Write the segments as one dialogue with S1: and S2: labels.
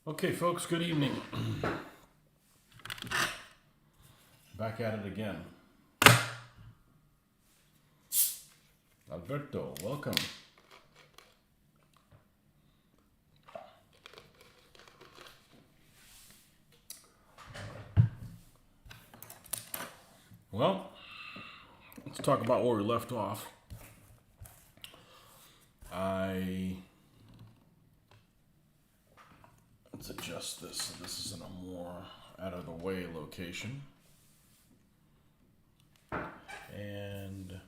S1: Okay, folks, good evening. Back at it again. Alberto, welcome. Well, let's talk about where we left off. Let's adjust this so this is in a more out of the way location. And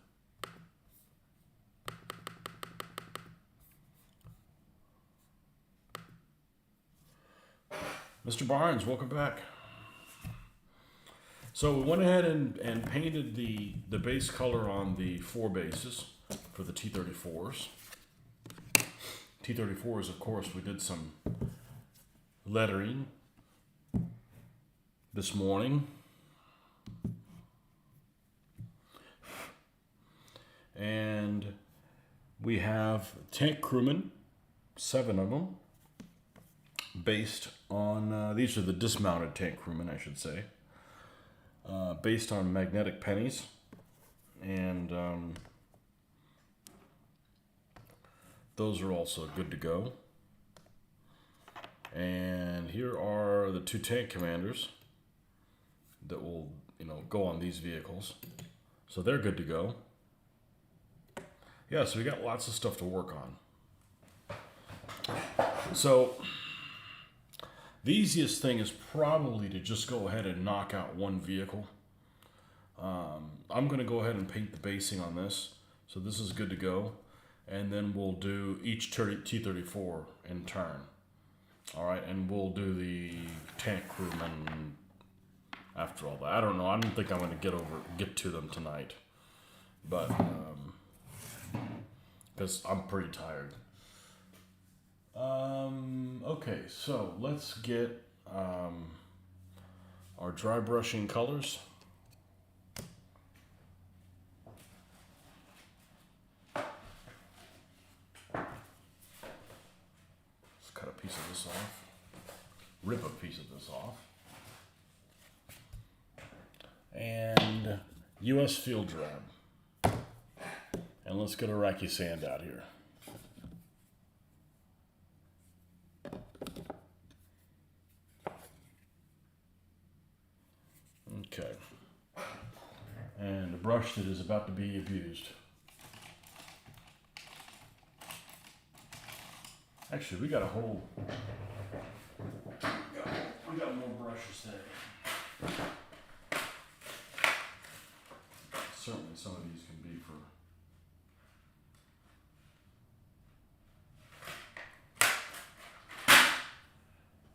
S1: Mr. Barnes, welcome back. So we went ahead and painted the base color on the four bases for the T34s. T34s, of course, we did some lettering this morning. And we have tank crewmen, 7 of them, based on, these are the dismounted tank crewmen, I should say, based on magnetic pennies. And those are also good to go. And here are the 2 tank commanders that will, go on these vehicles. So they're good to go. Yeah, so we got lots of stuff to work on. So the easiest thing is probably to just go ahead and knock out one vehicle. I'm going to go ahead and paint the basing on this. So this is good to go. And then we'll do each T-34 in turn. All right, and we'll do the tank crewmen after all that. I don't know. I don't think I'm going to get to them tonight. But because I'm pretty tired. Okay, so let's get our dry brushing colors. Let's cut a piece of this off. Rip a piece of this off. And US Field Drab. And let's get Iraqi sand out here. Okay. And a brush that is about to be abused. Actually, we got a whole... We got more brushes today. Certainly some of these can be for...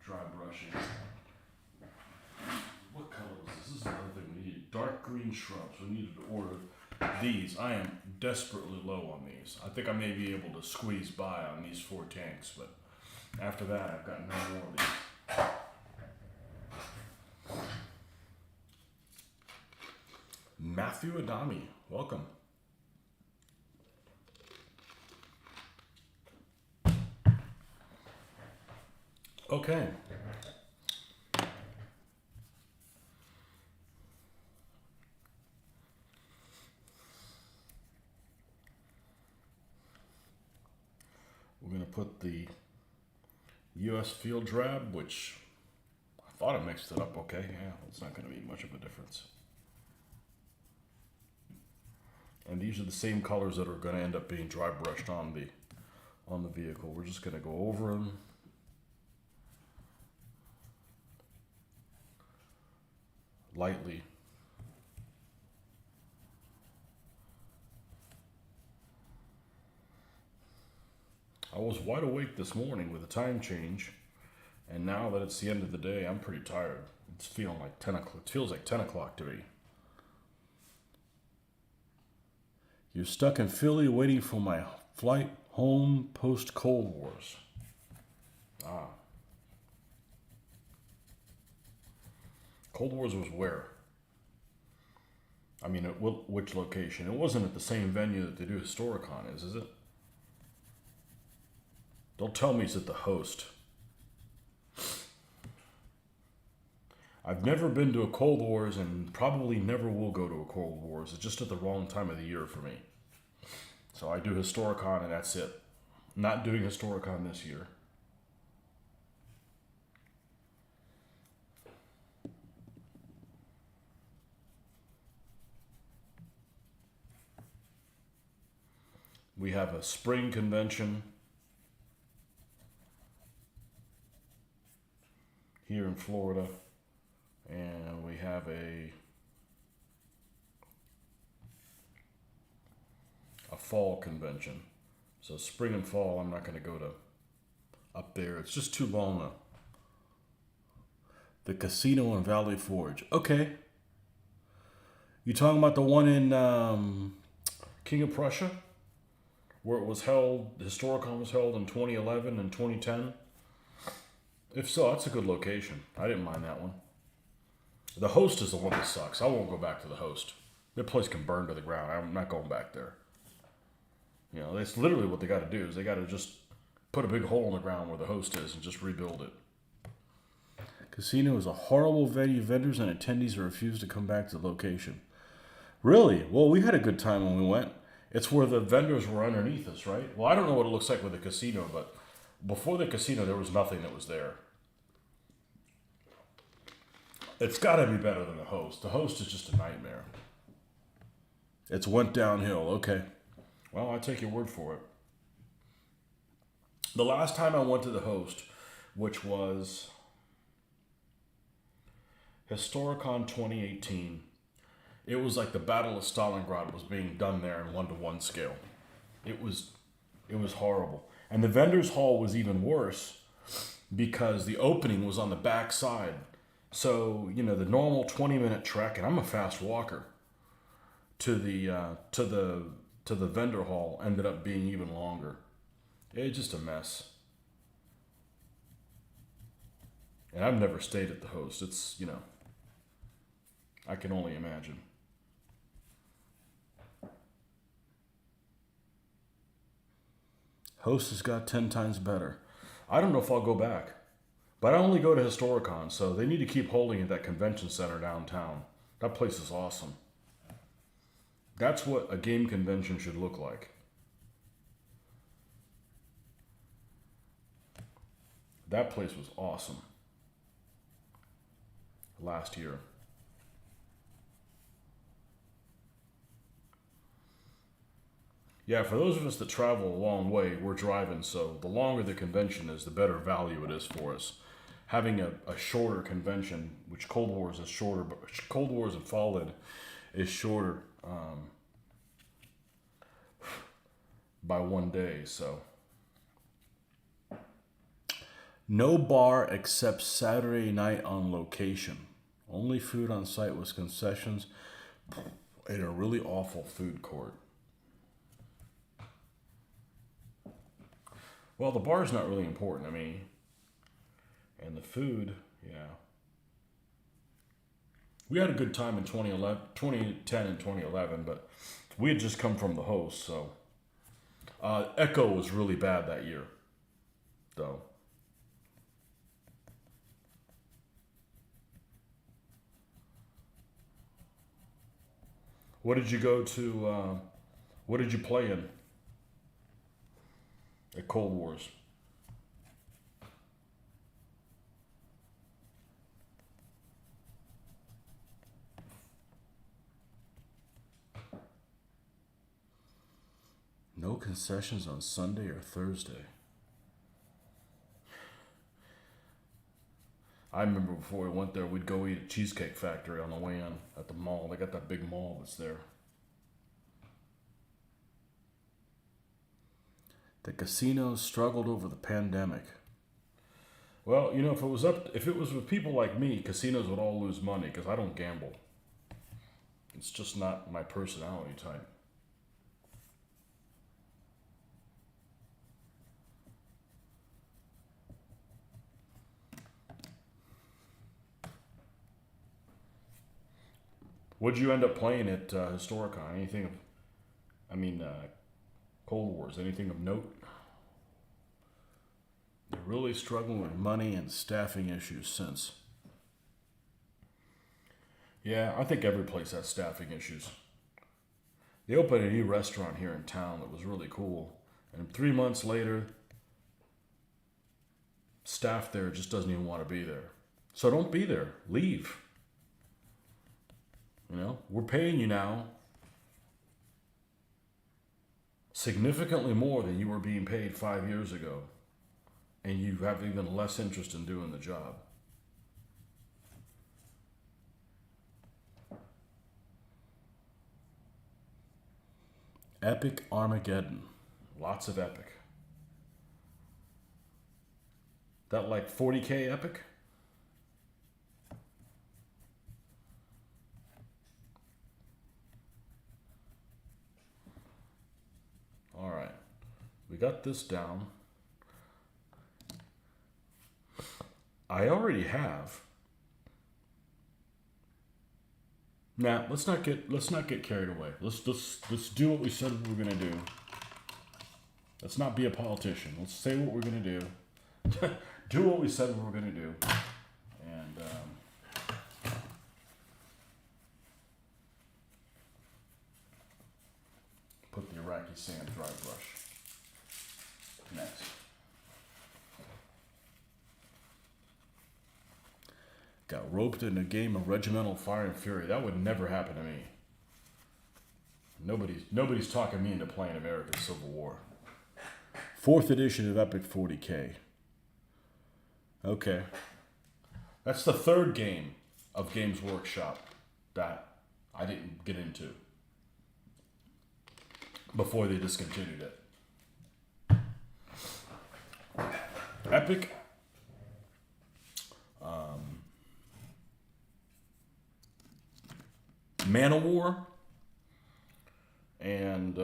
S1: dry brushing. What color is this? This is another thing we need. Dark green shrubs. We needed to order these. I am desperately low on these. I think I may be able to squeeze by on these 4 tanks, but after that I've got no more of these. Matthew Adami, welcome. Okay. We're going to put the US Field Drab, which I thought I mixed it up okay. Yeah, it's not going to be much of a difference. And these are the same colors that are going to end up being dry brushed on the vehicle. We're just going to go over them. Lightly. I was wide awake this morning with a time change, and now that it's the end of the day, I'm pretty tired. It's feeling like 10 o'clock. It feels like 10 o'clock to me. You're stuck in Philly waiting for my flight home post Cold Wars. Ah. Cold Wars was where? I mean, at which location? It wasn't at the same venue that they do Historicon is it? Don't tell me it's at the Host. I've never been to a Cold Wars and probably never will go to a Cold Wars. It's just at the wrong time of the year for me. So I do Historicon and that's it. Not doing Historicon this year. We have a spring convention here in Florida, and we have a fall convention. So spring and fall, I'm not going to go to up there. It's just too long. The casino in Valley Forge. Okay. You talking about the one in King of Prussia? Where it was held, the Historicon was held in 2011 and 2010? If so, that's a good location. I didn't mind that one. The host is the one that sucks. I won't go back to the host. That place can burn to the ground. I'm not going back there. You know, that's literally what they got to do is they got to just put a big hole in the ground where the host is and just rebuild it. Casino is a horrible venue. Vendors and attendees refuse to come back to the location. Really? Well, we had a good time when we went. It's where the vendors were underneath us, right? Well, I don't know what it looks like with the casino, but before the casino, there was nothing that was there. It's got to be better than the host. The host is just a nightmare. It's went downhill. Okay. Well, I take your word for it. The last time I went to the host, which was Historicon 2018, it was like the Battle of Stalingrad was being done there in 1-to-1 scale. It was horrible. And the vendors hall was even worse because the opening was on the back side. So, you know, the normal 20-minute trek, and I'm a fast walker, to the vendor hall ended up being even longer. It's just a mess. And I've never stayed at the host. It's, you know, I can only imagine. Host has got 10 times better. I don't know if I'll go back. But I only go to Historicon, so they need to keep holding at that convention center downtown. That place is awesome. That's what a game convention should look like. That place was awesome last year. Yeah, for those of us that travel a long way, we're driving, so the longer the convention is, the better value it is for us. Having a shorter convention, which Cold Wars is shorter, but Cold Wars and Fallen is shorter by 1 day, so. No bar except Saturday night on location. Only food on site was concessions in a really awful food court. Well, the bar's not really important to me. And the food, yeah. We had a good time in 2010 and 2011, but we had just come from the host, so. Echo was really bad that year, though. What did you go to, what did you play in at Cold Wars? No concessions on Sunday or Thursday. I remember before we went there, we'd go eat at Cheesecake Factory on the way in at the mall. They got that big mall that's there. The casinos struggled over the pandemic. Well, you know, if it was with people like me, casinos would all lose money because I don't gamble. It's just not my personality type. What'd you end up playing at Historicon? Anything of, Cold Wars, anything of note? They're really struggling with money and staffing issues since. Yeah, I think every place has staffing issues. They opened a new restaurant here in town that was really cool, and 3 months later, staff there just doesn't even want to be there. So don't be there. Leave. You know, we're paying you now significantly more than you were being paid 5 years ago, and you have even less interest in doing the job. Epic Armageddon. Lots of epic. That like 40K epic? All right. We got this down. I already have. Now, let's not get carried away. Let's do what we said we were gonna do. Let's not be a politician. Let's say what we're gonna do. Do what we said we were gonna do. And put the Iraqi sand dry brush next. Got roped in a game of regimental fire and fury. That would never happen to me. Nobody's talking me into playing America's Civil War. 4th edition of Epic 40K. Okay. That's the 3rd game of Games Workshop that I didn't get into before they discontinued it. Epic. Man of War. And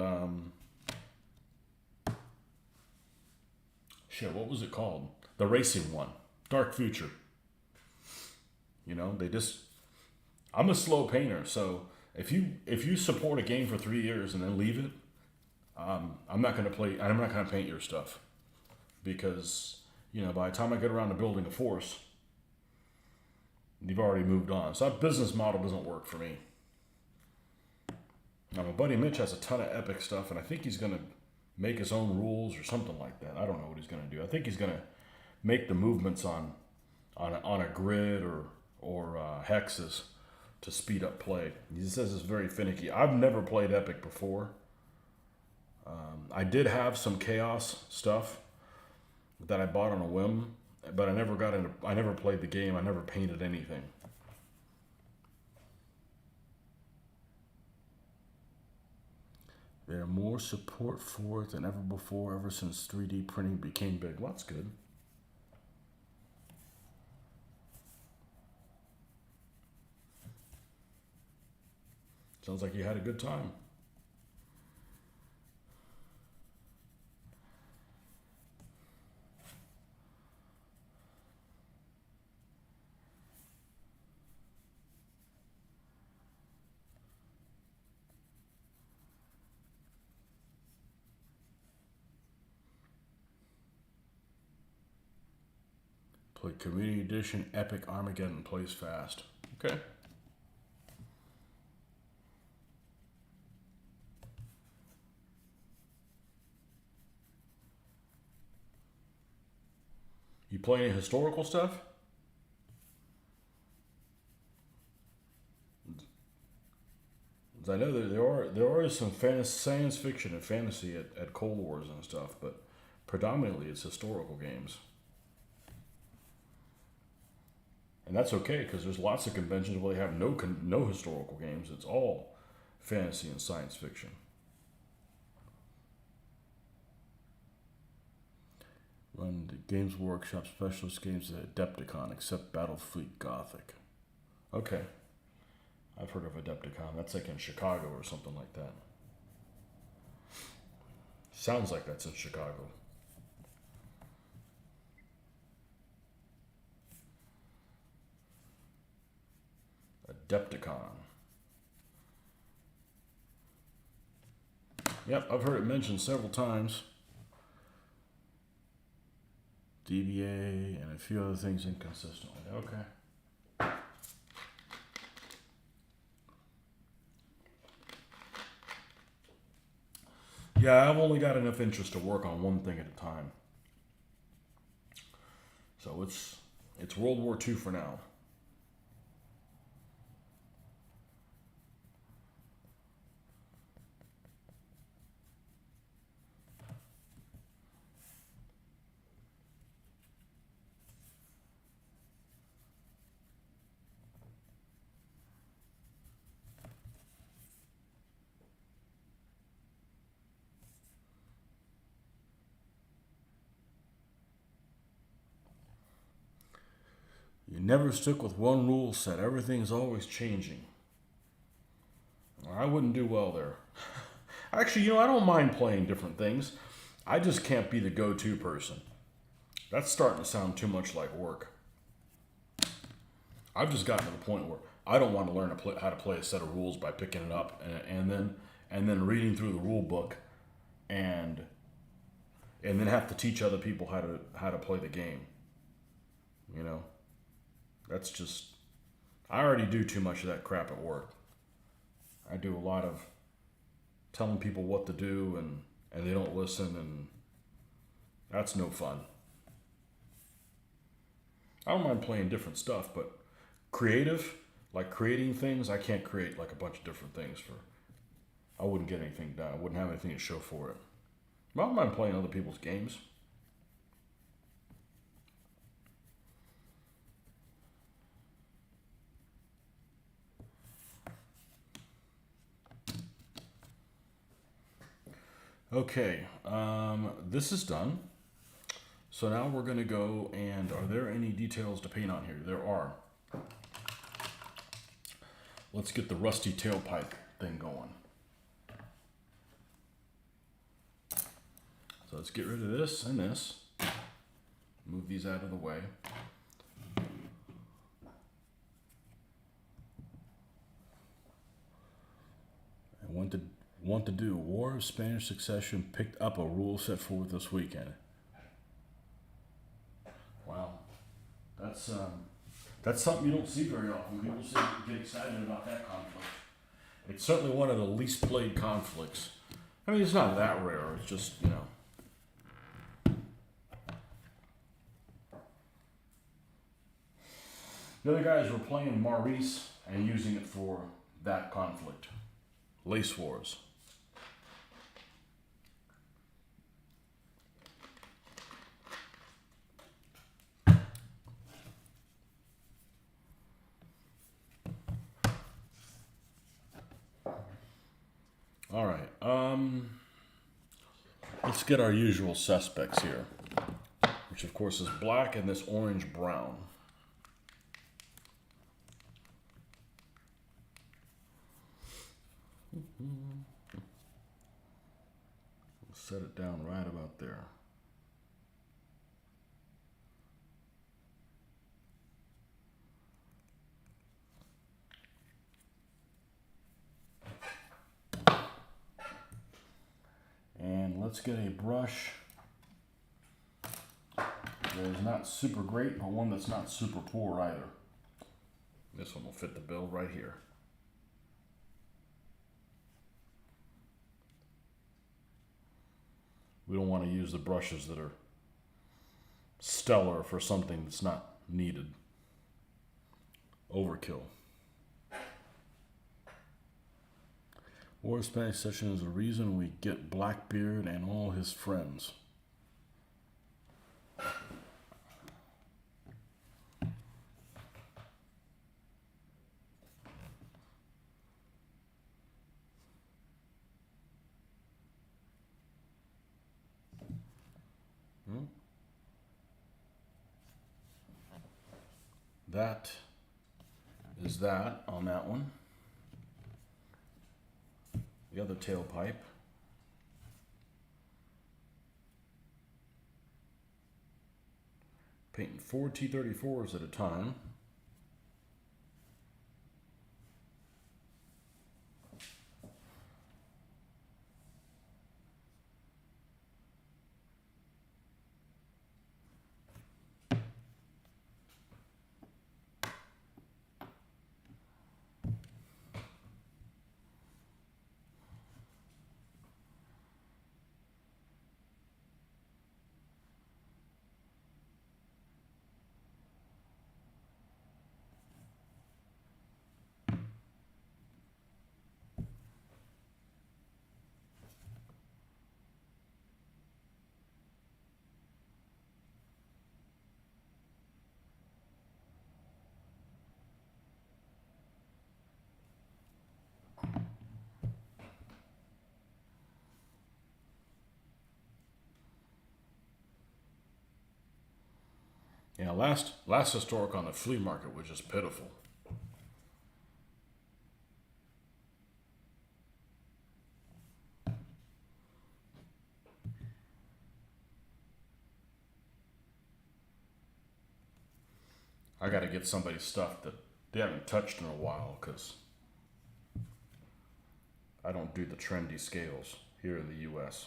S1: shit, what was it called? The racing one. Dark Future. You know, I'm a slow painter, so if you support a game for 3 years and then leave it, I'm not gonna paint your stuff. Because, you know, by the time I get around to building a force, you've already moved on. So that business model doesn't work for me. Now my buddy Mitch has a ton of epic stuff, and I think he's gonna make his own rules or something like that. I don't know what he's gonna do. I think he's gonna make the movements on a grid or hexes to speed up play. He says it's very finicky. I've never played Epic before. I did have some Chaos stuff that I bought on a whim, but I never played the game. I never painted anything. There are more support for it than ever before, ever since 3D printing became big. Well, that's good. Sounds like you had a good time. Play Community Edition Epic Armageddon plays fast. Okay. You play any historical stuff? I know that there are some science fiction and fantasy at Cold Wars and stuff, but predominantly it's historical games. And that's okay, because there's lots of conventions where they have no historical games. It's all fantasy and science fiction. Run the Games Workshop specialist games at Adepticon, except Battlefleet Gothic. Okay. I've heard of Adepticon. That's like in Chicago or something like that. Sounds like that's in Chicago. Adepticon. Yep, I've heard it mentioned several times. DBA and a few other things inconsistently. Okay. Yeah, I've only got enough interest to work on one thing at a time. So it's World War II for now. You never stick with one rule set. Everything's always changing. I wouldn't do well there. Actually, I don't mind playing different things. I just can't be the go-to person. That's starting to sound too much like work. I've just gotten to the point where I don't want to learn how to play a set of rules by picking it up and then reading through the rule book and then have to teach other people how to play the game. That's just I already do too much of that crap at work. I do a lot of telling people what to do and they don't listen, and that's no fun. I don't mind playing different stuff, but creative, like creating things, I can't create like a bunch of different things I wouldn't get anything done. I wouldn't have anything to show for it. But I don't mind playing other people's games. Okay, this is done. So now we're going to go and are there any details to paint on here? There are. Let's get the rusty tailpipe thing going. So let's get rid of this and this. Move these out of the way. And want to do War of Spanish Succession picked up a rule set forth this weekend. Wow. That's something you don't see very often. People get excited about that conflict. It's certainly one of the least played conflicts. I mean, it's not that rare. It's just, The other guys were playing Maurice and using it for that conflict. Lace Wars. All right. Let's get our usual suspects here, which of course is black and this orange brown. We'll set it down right about there. And let's get a brush that is not super great, but one that's not super poor either. This one will fit the bill right here. We don't want to use the brushes that are stellar for something that's not needed. Overkill. War of Spanish Succession is the reason we get Blackbeard and all his friends. That is that on that one. The other tailpipe. Painting 4 T34s at a time. Yeah, last historic on the flea market was just pitiful. I got to get somebody stuff that they haven't touched in a while because I don't do the trendy scales here in the U.S.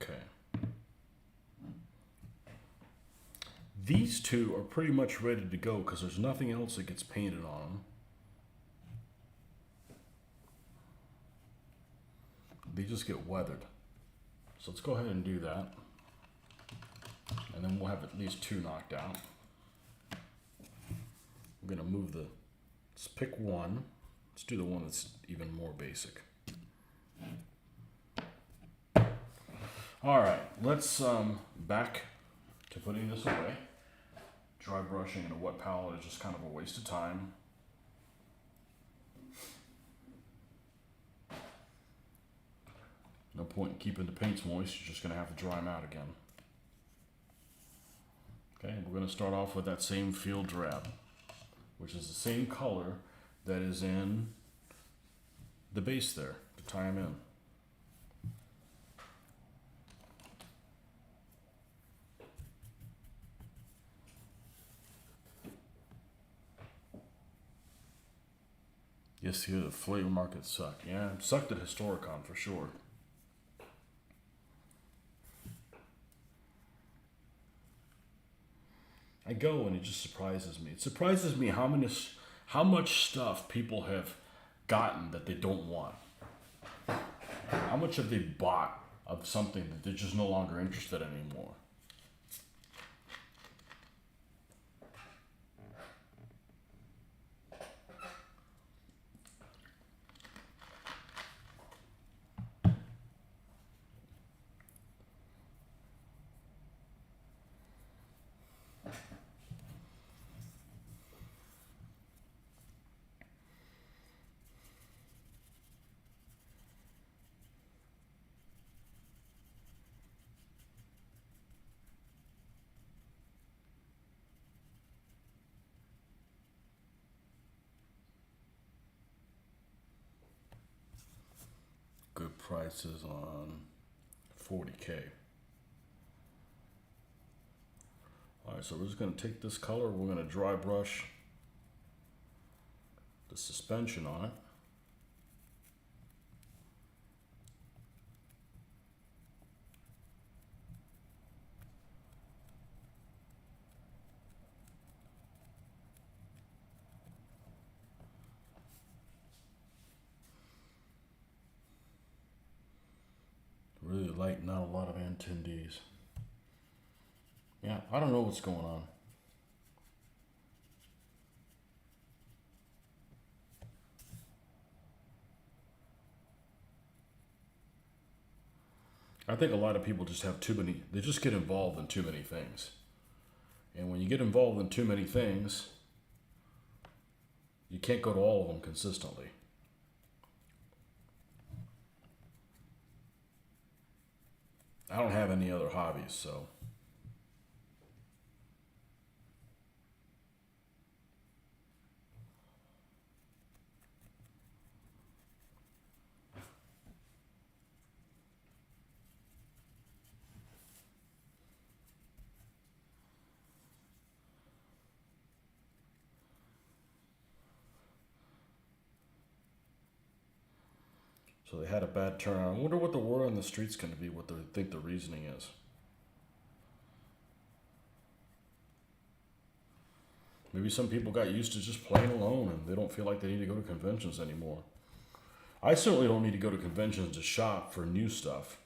S1: Okay. These two are pretty much ready to go because there's nothing else that gets painted on them. They just get weathered. So let's go ahead and do that. And then we'll have at least two knocked out. We're gonna move the, let's pick one. Let's do the one that's even more basic. All right, let's back to putting this away. Dry brushing in a wet palette is just kind of a waste of time. No point in keeping the paints moist, you're just gonna have to dry them out again. Okay, we're gonna start off with that same field drab, which is the same color that is in the base there to tie them in. Yes, here the flea market suck. Yeah, it sucked at Historicon for sure. I go and it just surprises me. It surprises me how much stuff people have gotten that they don't want. How much have they bought of something that they're just no longer interested in anymore? Good prices on 40K. All right, so we're just gonna take this color, we're gonna dry brush the suspension on it. Really light, not a lot of N10Ds. Yeah, I don't know what's going on. I think a lot of people just have too many, they just get involved in too many things. And when you get involved in too many things, you can't go to all of them consistently. I don't have any other hobbies, so. So they had a bad turnout. I wonder what the word on the street's going to be, what they think the reasoning is. Maybe some people got used to just playing alone and they don't feel like they need to go to conventions anymore. I certainly don't need to go to conventions to shop for new stuff.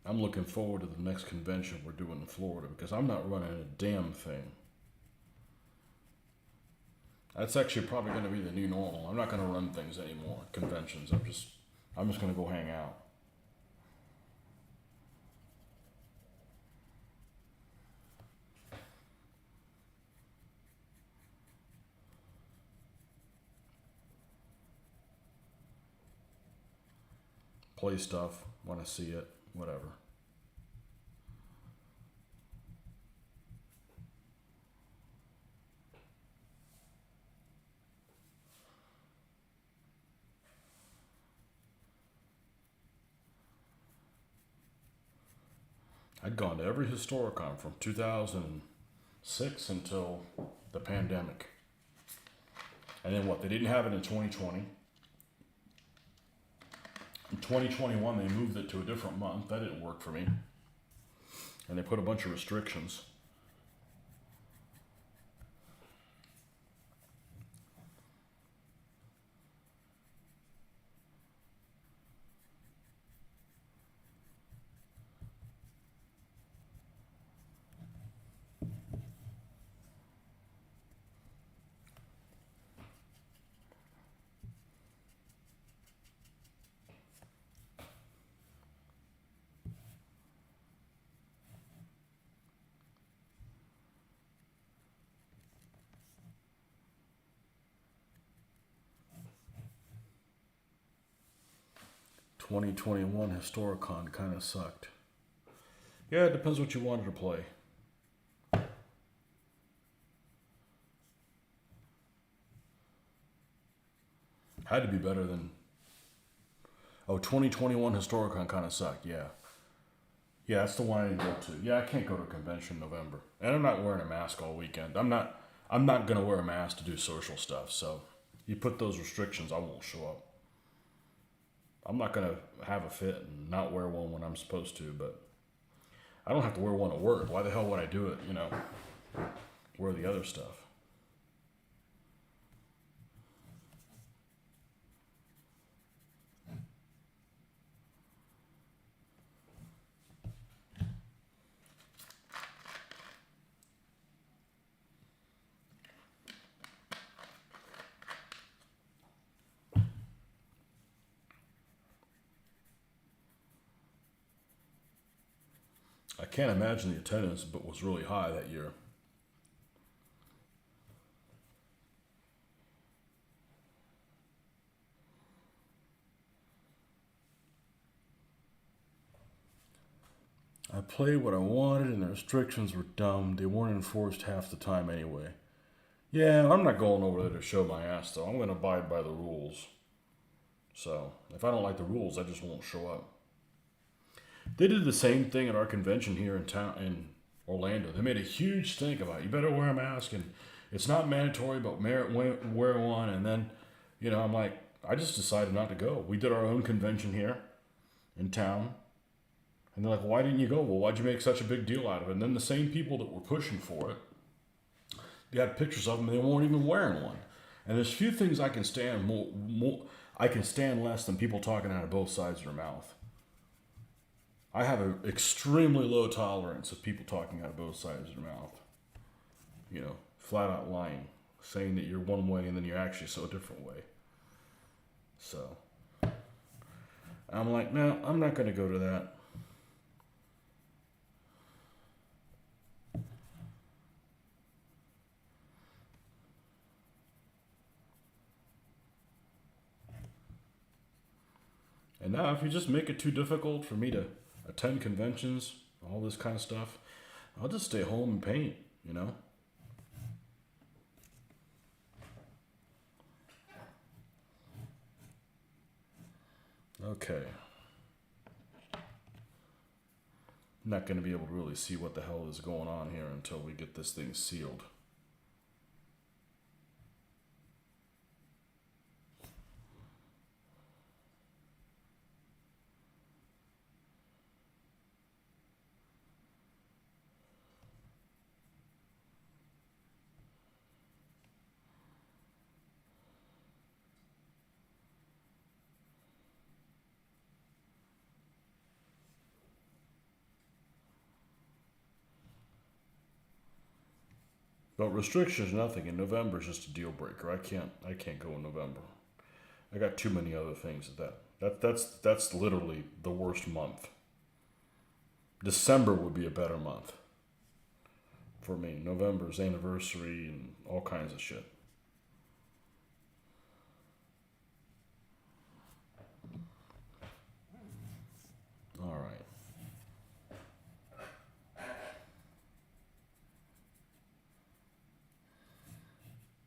S1: I'm looking forward to the next convention we're doing in Florida because I'm not running a damn thing. That's actually probably going to be the new normal. I'm not going to run things anymore, conventions. I'm just going to go hang out. Play stuff, want to see it, whatever. I'd gone to every Historicon from 2006 until the pandemic. And then what? They didn't have it in 2020. In 2021, they moved it to a different month. That didn't work for me. And they put a bunch of restrictions. '21 Historicon kind of sucked. Yeah, it depends what you wanted to play. Had to be better than... Oh, 2021 Historicon kind of sucked, yeah. Yeah, that's the one I didn't go to. Yeah, I can't go to a convention in November. And I'm not wearing a mask all weekend. I'm not going to wear a mask to do social stuff, so you put those restrictions, I won't show up. I'm not going to have a fit and not wear one when I'm supposed to, but I don't have to wear one at work. Why the hell would I do it, wear the other stuff? I can't imagine the attendance, but was really high that year. I played what I wanted and the restrictions were dumb. They weren't enforced half the time anyway. Yeah, I'm not going over there to show my ass though. I'm going to abide by the rules. So, if I don't like the rules, I just won't show up. They did the same thing at our convention here in town in Orlando. They made a huge stink about it. You better wear a mask, and it's not mandatory, but wear one. And then, I'm like, I just decided not to go. We did our own convention here in town, and they're like, "Why didn't you go?" Well, why'd you make such a big deal out of it? And then the same people that were pushing for it, they had pictures of them, and they weren't even wearing one. And there's few things I can stand I can stand less than people talking out of both sides of their mouth. I have an extremely low tolerance of people talking out of both sides of their mouth. Flat out lying. saying that you're one way and then you're actually so a different way. So I'm like, no, I'm not going to go to that. And now, if you just make it too difficult for me to attend conventions, all this kind of stuff, I'll just stay home and paint, you know? Okay. I'm not going to be able to really see what the hell is going on here until we get this thing sealed. But restrictions, nothing. In November is just a deal breaker. I can't go in November. I got too many other things that's literally the worst month. December would be a better month for me. November's anniversary and all kinds of shit. All right.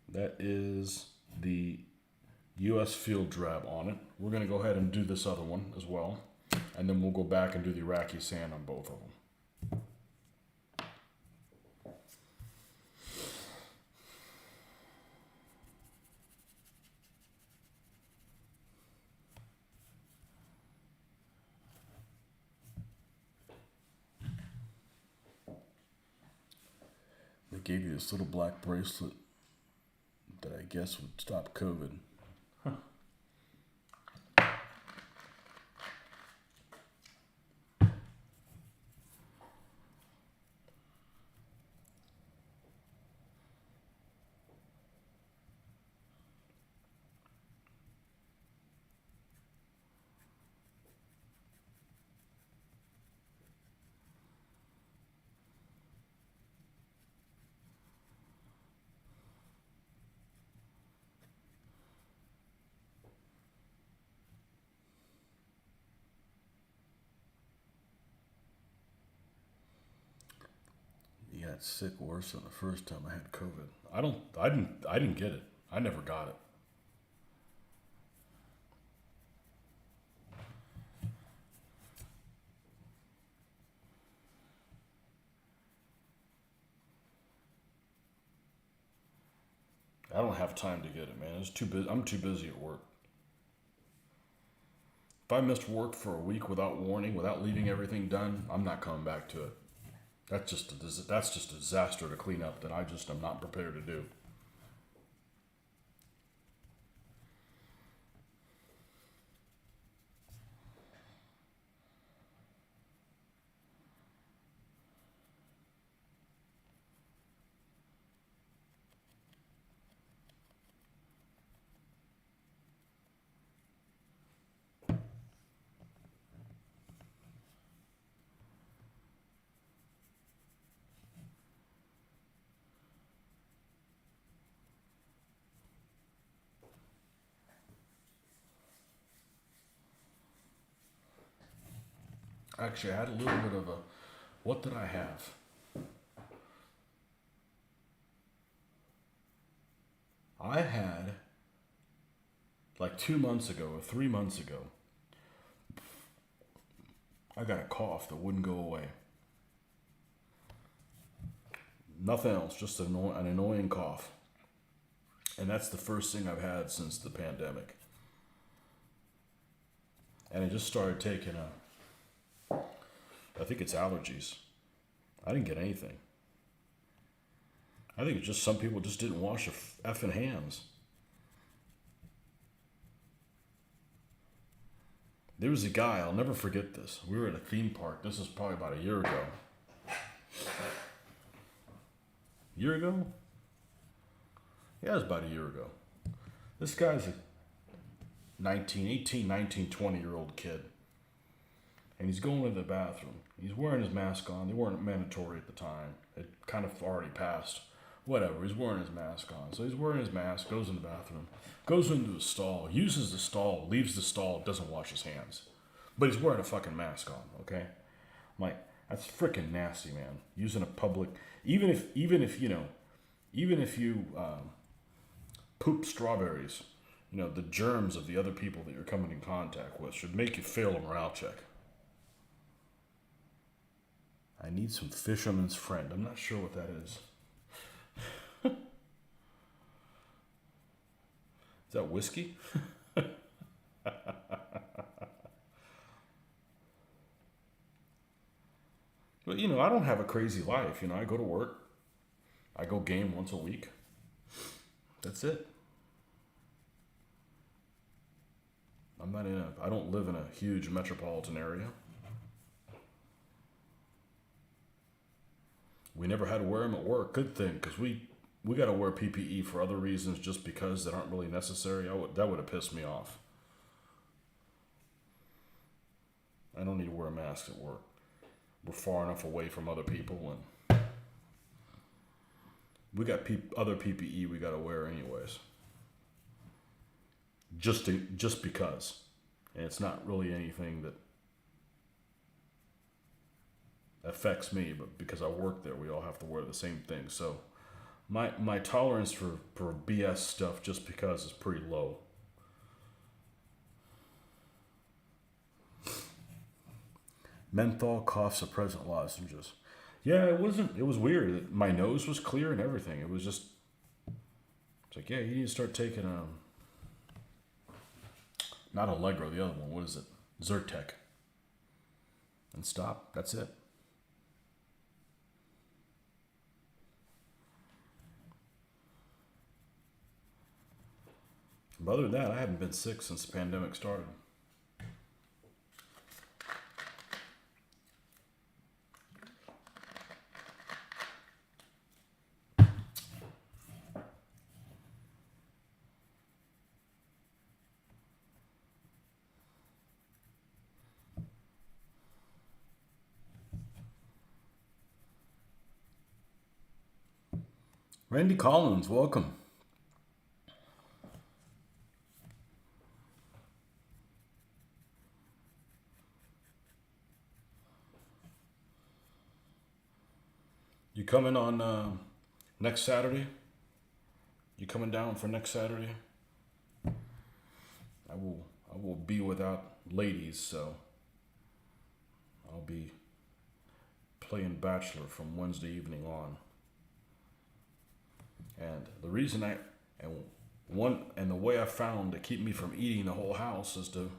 S1: That is the US field drab on it. We're going to go ahead and do this other one as well. And then we'll go back and do the Iraqi sand on both of them. They gave you this little black bracelet that I guess would stop COVID. Huh. You got sick worse than the first time I had COVID. I didn't get it. I never got it. I don't have time to get it, man. It's too busy. I'm too busy at work. If I missed work for a week without warning, without leaving everything done, I'm not coming back to it. That's just a disaster to clean up that I just am not prepared to do. Actually, I had a little bit of a. What did I have? I had, like 2 months ago or 3 months ago, I got a cough that wouldn't go away. Nothing else, just an annoying cough. And that's the first thing I've had since the pandemic. And I just started taking I think it's allergies. I didn't get anything. I think it's just some people just didn't wash their effing hands. There was a guy, I'll never forget this. We were at a theme park. This is probably about a year ago. Year ago? Yeah, it was about a year ago. This guy's a 19, 20-year-old kid. And he's going to the bathroom. He's wearing his mask on. They weren't mandatory at the time. It kind of already passed. Whatever, he's wearing his mask on. So he's wearing his mask, goes in the bathroom, goes into a stall, uses the stall, leaves the stall, doesn't wash his hands. But he's wearing a fucking mask on, okay? I'm like, that's freaking nasty, man. Using a public, even if you poop strawberries, the germs of the other people that you're coming in contact with should make you fail a morale check. I need some fisherman's friend. I'm not sure what that is. Is that whiskey? But, I don't have a crazy life. I go to work. I go game once a week. That's it. I don't live in a huge metropolitan area. We never had to wear them at work. Good thing, because we got to wear PPE for other reasons just because that aren't really necessary. That would have pissed me off. I don't need to wear a mask at work. We're far enough away from other people, and we got other PPE we got to wear anyways. Just because, and it's not really anything that affects me, but because I work there, we all have to wear the same thing. So my tolerance for BS stuff just because is pretty low. Menthol cough suppressant lozenges. Yeah, it was weird. My nose was clear and everything. It was just, it's like, yeah, you need to start taking not Allegro, the other one. What is it? Zyrtec. And stop. That's it. But other than that, I haven't been sick since the pandemic started. Randy Collins, welcome. You coming on next Saturday? You coming down for next Saturday? I will be without ladies, so I'll be playing Bachelor from Wednesday evening on. And the reason the way I found to keep me from eating the whole house is to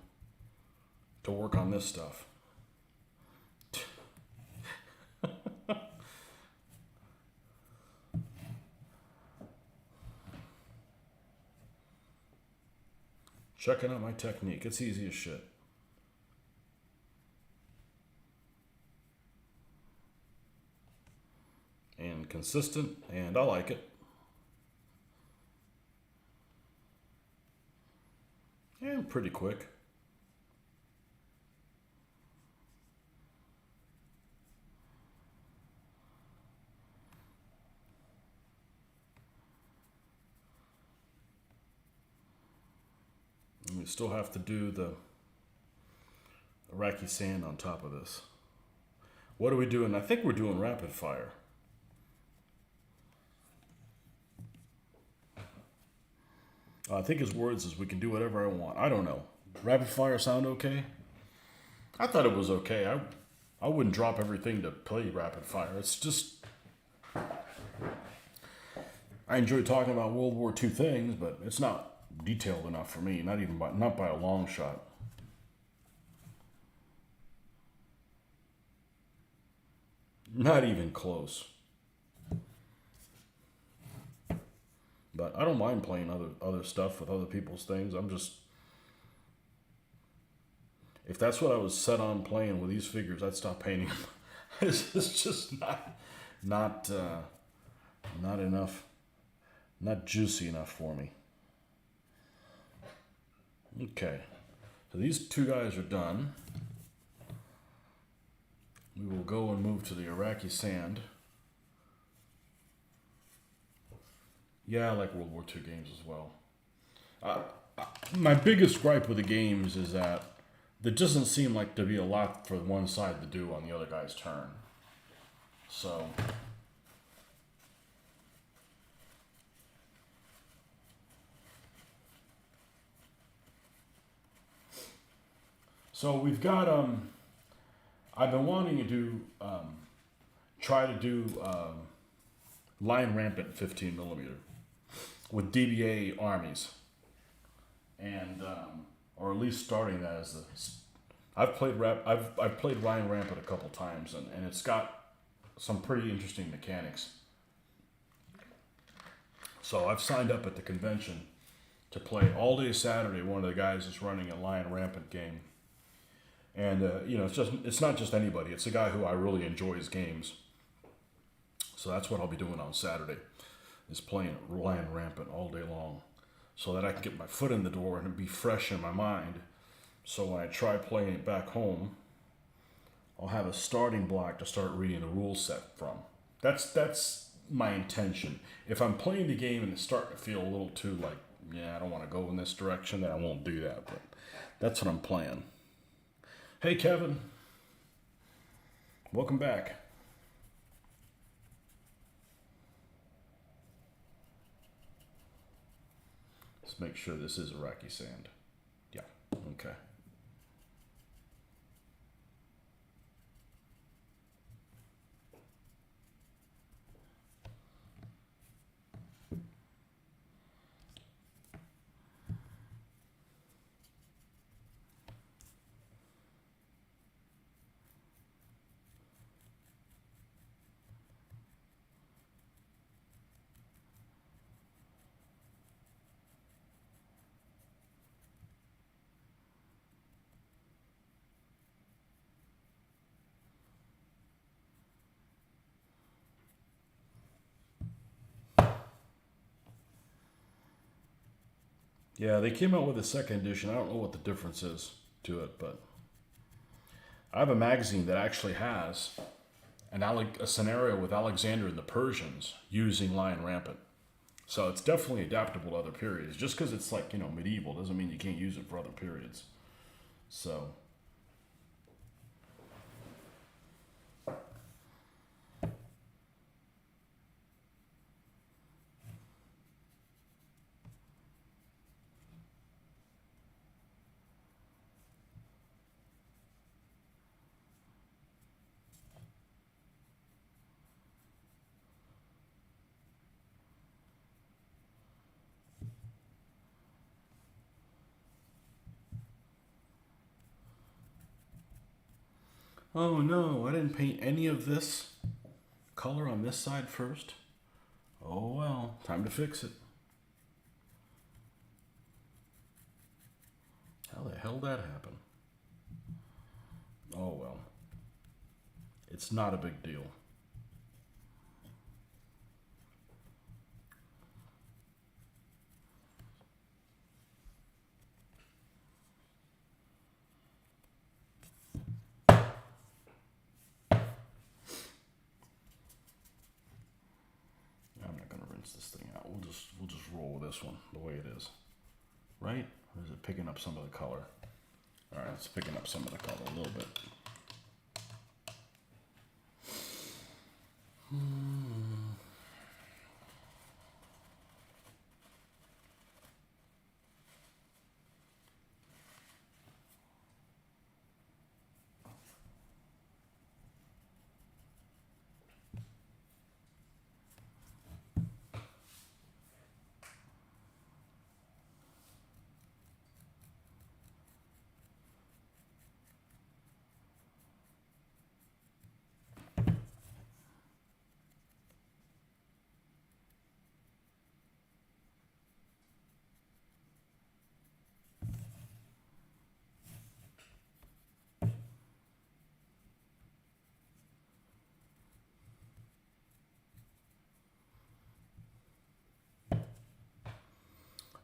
S1: work on this stuff. Checking out my technique. It's easy as shit. And consistent, and I like it. And pretty quick. And we still have to do the Iraqi sand on top of this. What are we doing? I think we're doing rapid fire. I think his words is we can do whatever I want. I don't know. Rapid fire sound okay? I thought it was okay. I wouldn't drop everything to play rapid fire. It's just, I enjoy talking about World War II things, but it's not detailed enough for me. Not by a long shot. Not even close. But I don't mind playing other stuff with other people's things. I'm just, if that's what I was set on playing with these figures, I'd stop painting them. It's just not enough Not juicy enough for me. Okay, so these two guys are done. We will go and move to the Iraqi sand. Yeah, I like World War II games as well. My biggest gripe with the games is that there doesn't seem like to be a lot for one side to do on the other guy's turn. So we've got I've been wanting to do try to do line rampant 15 millimeter with DBA armies, and or at least starting that as the. I've played line rampant a couple times, and it's got some pretty interesting mechanics. So I've signed up at the convention to play all day Saturday. One of the guys is running a line rampant game. And it's not just anybody. It's a guy who I really enjoy his games. So that's what I'll be doing on Saturday, is playing Lion Rampant all day long, so that I can get my foot in the door and be fresh in my mind. So when I try playing it back home, I'll have a starting block to start reading the rule set from. That's my intention. If I'm playing the game and it's starting to feel a little too like, yeah, I don't want to go in this direction, then I won't do that. But that's what I'm playing. Hey, Kevin. Welcome back. Let's make sure this is Iraqi sand. Yeah, okay. Yeah, they came out with a second edition. I don't know what the difference is to it, but I have a magazine that actually has a scenario with Alexander and the Persians using Lion Rampant. So it's definitely adaptable to other periods. Just because it's like, medieval doesn't mean you can't use it for other periods. So. Oh no, I didn't paint any of this color on this side first. Oh well, time to fix it. How the hell did that happen? Oh well. It's not a big deal. I'm not gonna rinse this thing out. We'll just roll with this one the way it is. Right? Or is it picking up some of the color? Alright, it's picking up some of the color a little bit.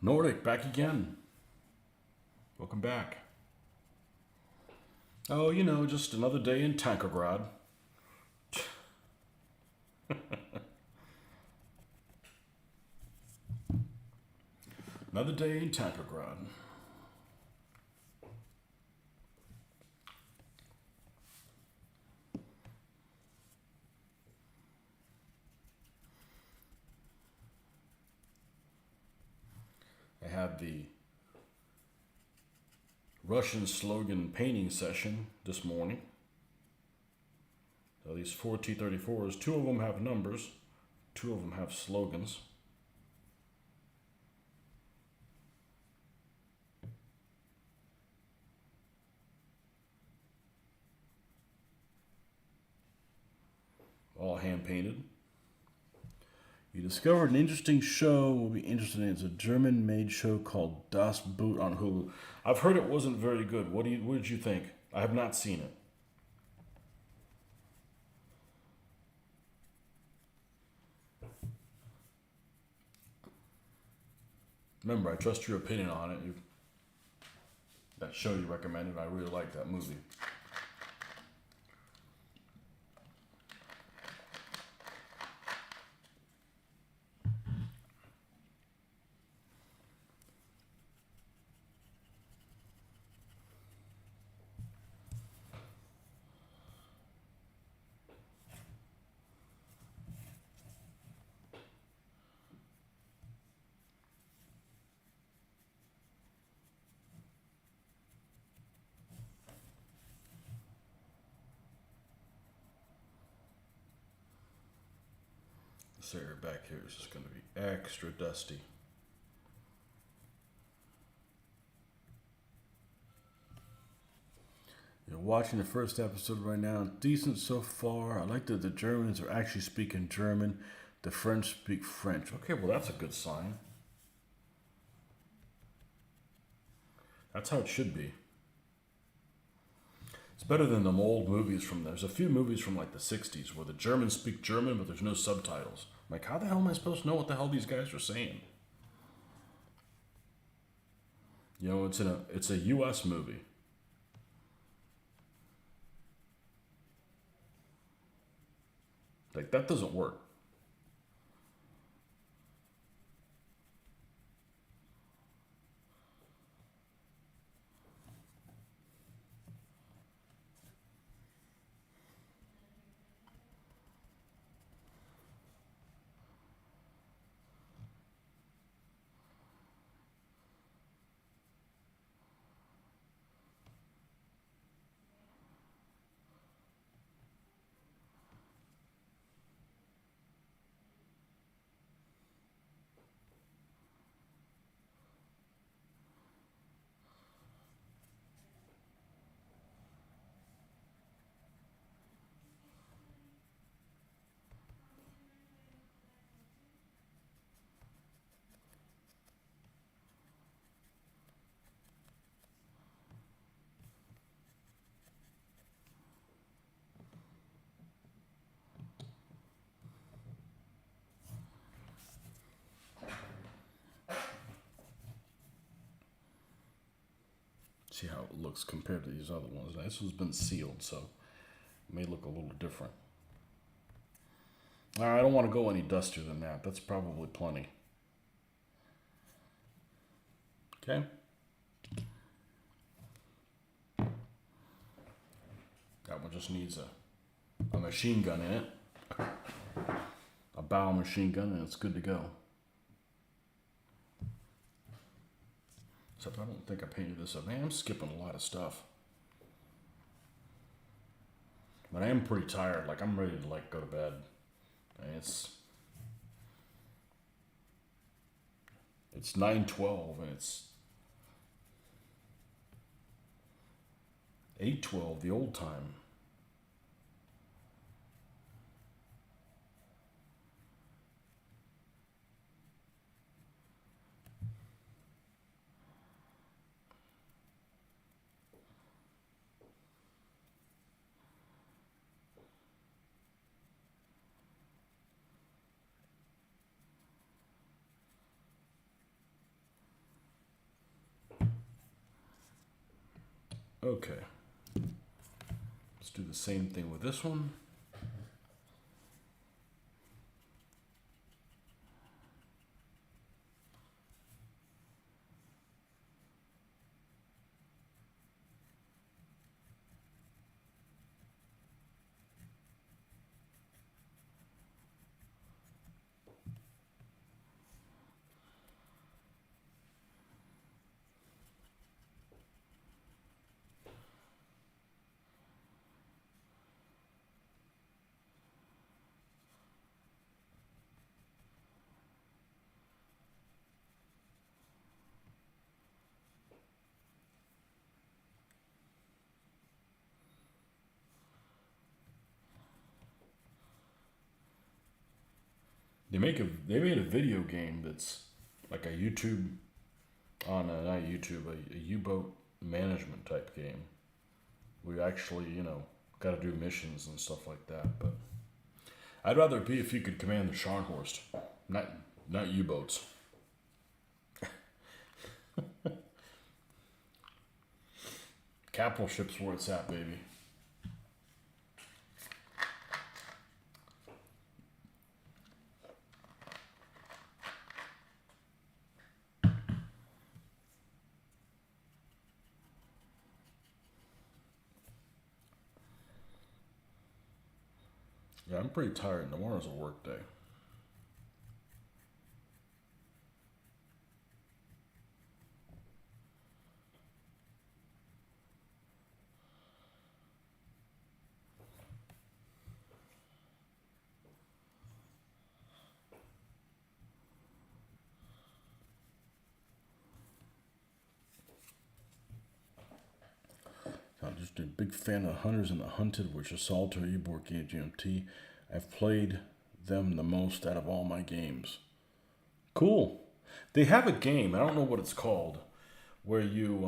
S1: Nordic, back again. Welcome back. Oh, you know, just another day in Tankergrad. Another day in Tankergrad. I had the Russian slogan painting session this morning. So these 4 T-34s, 2 of them have numbers, 2 of them have slogans. All hand painted. You discovered an interesting show we'll be interested in. It's a German-made show called Das Boot on Hulu. I've heard it wasn't very good. What did you think? I have not seen it. Remember, I trust your opinion on it. That show you recommended, I really liked that movie. This area back here is just going to be extra dusty. You're watching the first episode right now. Decent so far. I like that the Germans are actually speaking German. The French speak French. Okay, well, that's a good sign. That's how it should be. It's better than the old movies from there's a few movies from like the 60s where the Germans speak German but there's no subtitles. I'm like, how the hell am I supposed to know what the hell these guys are saying? You know, it's a US movie. Like, that doesn't work. See how it looks compared to these other ones. Now, this one's been sealed, so it may look a little different. I don't want to go any dustier than that. That's probably plenty. Okay. That one just needs a machine gun in it. A bow machine gun, and it's good to go. Except I don't think I painted this up. Man, I'm skipping a lot of stuff. But I am pretty tired. Like, I'm ready to, like, go to bed. And it's 9:12 and it's 8:12 the old time. Okay. Let's do the same thing with this one. They made a video game that's like a YouTube on a, not YouTube, a U-boat management type game. We actually, got to do missions and stuff like that. But I'd rather it be if you could command the Scharnhorst, not U-boats. Capital ship's where it's at, baby. Yeah, I'm pretty tired. Tomorrow's a work day. I'm just a big fan of Hunters and the Hunted, which is solitaire e-board game GMT. I've played them the most out of all my games. Cool. They have a game. I don't know what it's called, where you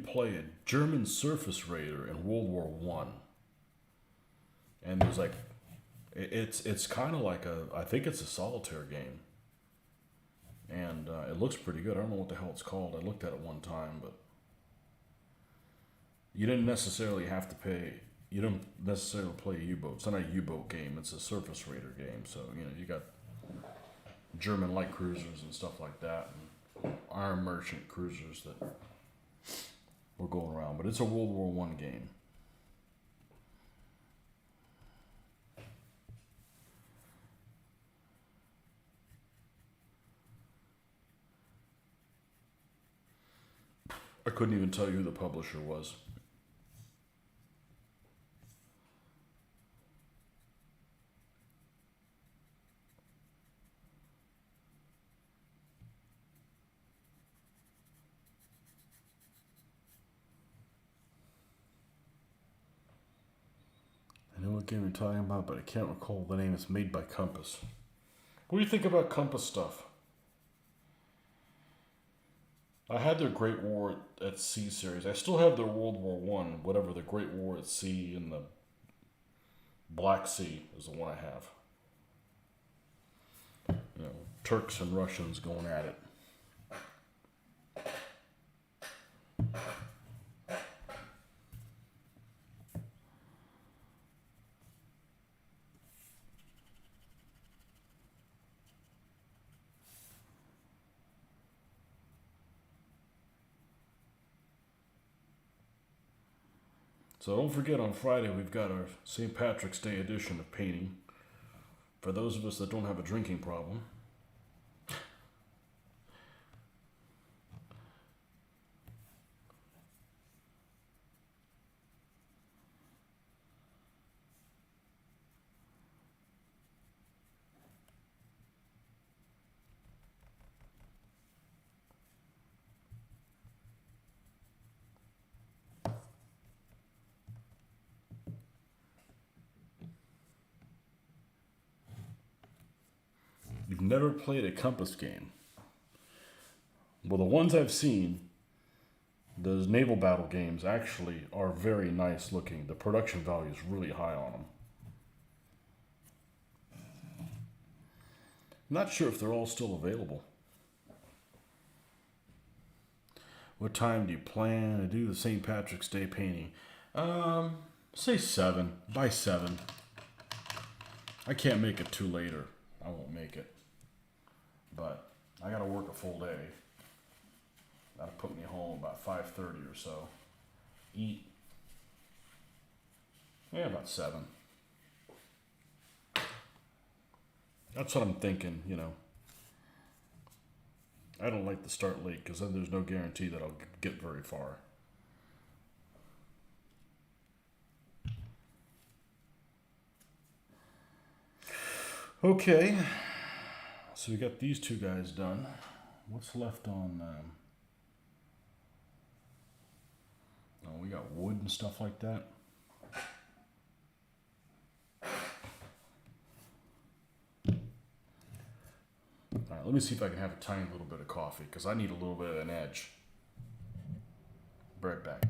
S1: play a German surface raider in World War One, and there's like, it's kind of like I think it's a solitaire game, and it looks pretty good. I don't know what the hell it's called. I looked at it one time, but you didn't necessarily have to pay. You don't necessarily play a U-boat. It's not a U-boat game. It's a surface raider game. So you got German light cruisers and stuff like that, and Iron Merchant cruisers that were going around. But it's a World War One game. I couldn't even tell you who the publisher was. I know what game you're talking about, but I can't recall the name. It's made by Compass. What do you think about Compass stuff? I had their Great War at Sea series. I still have their World War One, whatever the Great War at Sea in the Black Sea is the one I have. Turks and Russians going at it. So don't forget, on Friday we've got our St. Patrick's Day edition of painting. For those of us that don't have a drinking problem. You've never played a Compass game. Well, the ones I've seen, those naval battle games actually are very nice looking. The production value is really high on them. Not sure if they're all still available. What time do you plan to do the St. Patrick's Day painting? Say 7. By 7. I can't make it too later. I won't make it. But I gotta work a full day. That'll put me home about 5:30 or so. Eat. Yeah, about 7. That's what I'm thinking, you know. I don't like to start late because then there's no guarantee that I'll get very far. Okay, so we got these two guys done. What's left on? Oh, we got wood and stuff like that. All right, let me see if I can have a tiny little bit of coffee because I need a little bit of an edge. Be right back.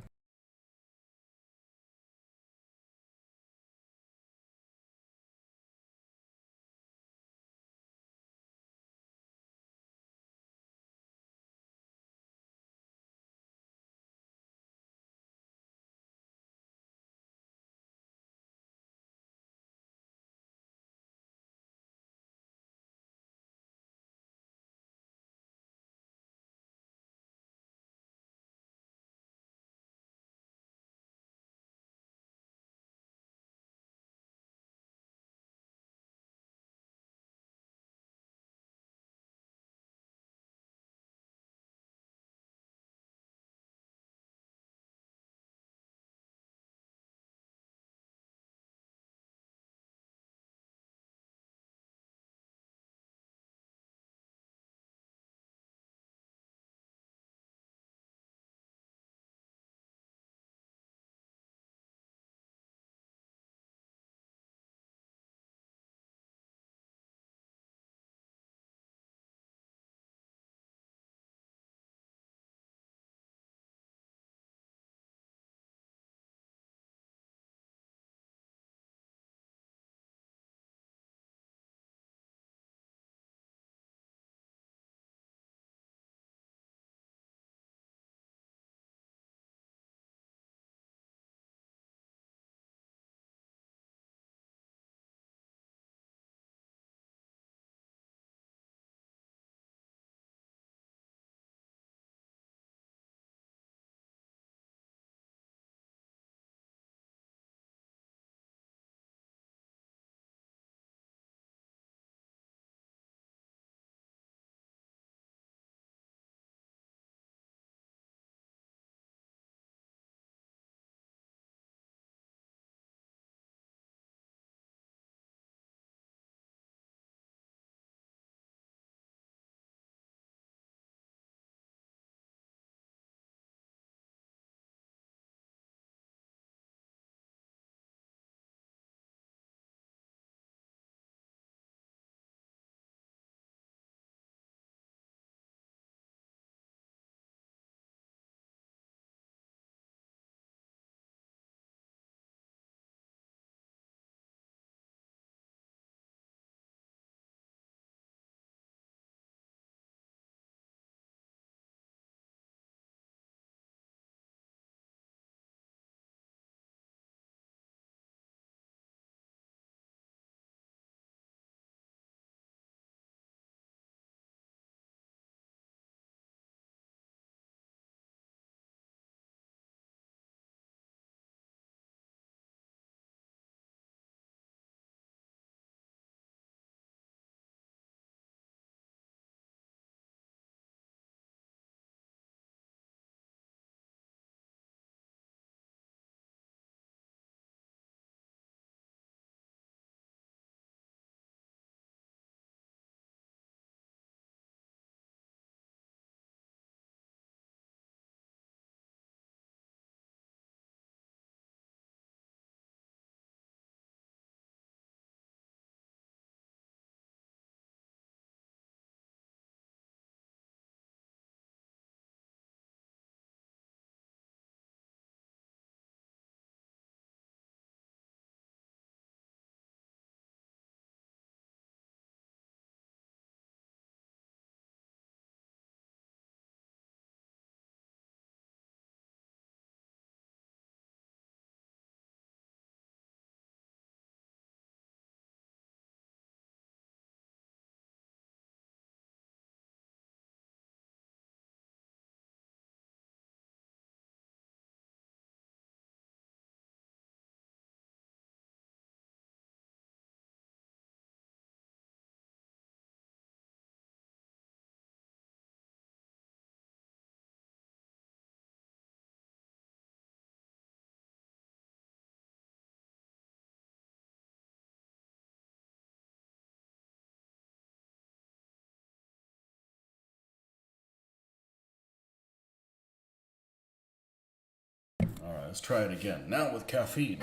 S1: All right, let's try it again. Now with caffeine.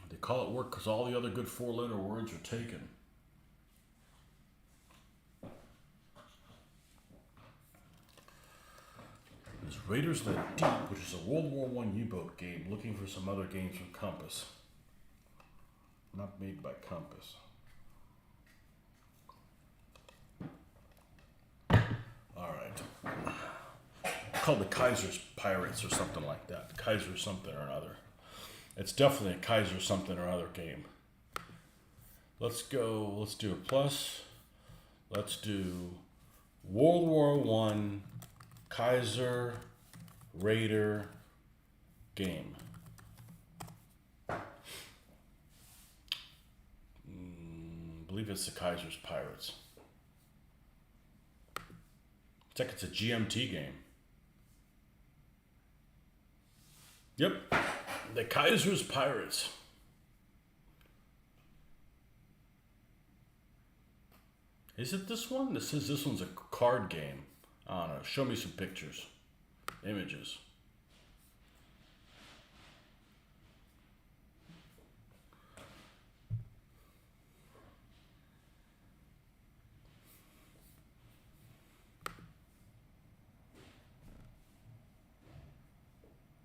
S1: They call it work because all the other good 4-letter words are taken. There's Raiders of the Deep, which is a World War I U-boat game, looking for some other games from Compass. Not made by Compass. Alright. Called the Kaiser's Pirates or something like that. Kaiser something or another. It's definitely a Kaiser something or other game. Let's do a plus. Let's do World War I Kaiser Raider game. I believe it's the Kaiser's Pirates. It's like it's a GMT game. Yep, the Kaiser's Pirates. Is it this one? This says this one's a card game. I don't know. Show me some pictures, images.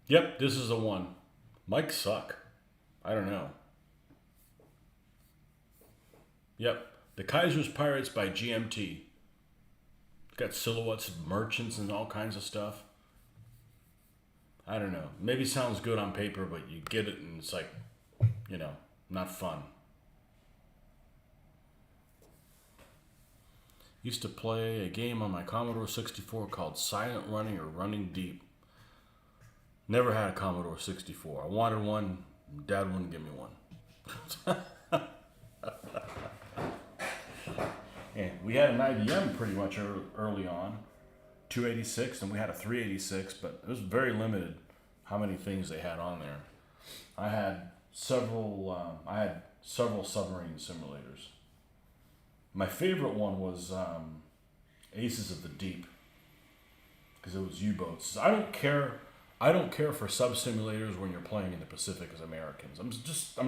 S1: Yep, this is the one. Might suck. I don't know. Yep, the Kaiser's Pirates by GMT. Got silhouettes of merchants and all kinds of stuff. I don't know. Maybe sounds good on paper, but you get it and it's like, you know, not fun. Used to play a game on my Commodore 64 called Silent Running or Running Deep. Never had a Commodore 64. I wanted one. Dad wouldn't give me one. And we had an IBM pretty much early on, 286, and we had a 386, but it was very limited how many things they had on there. I had several submarine simulators. My favorite one was Aces of the Deep, because it was U-boats. I don't care for sub simulators when you're playing in the Pacific as Americans. I'm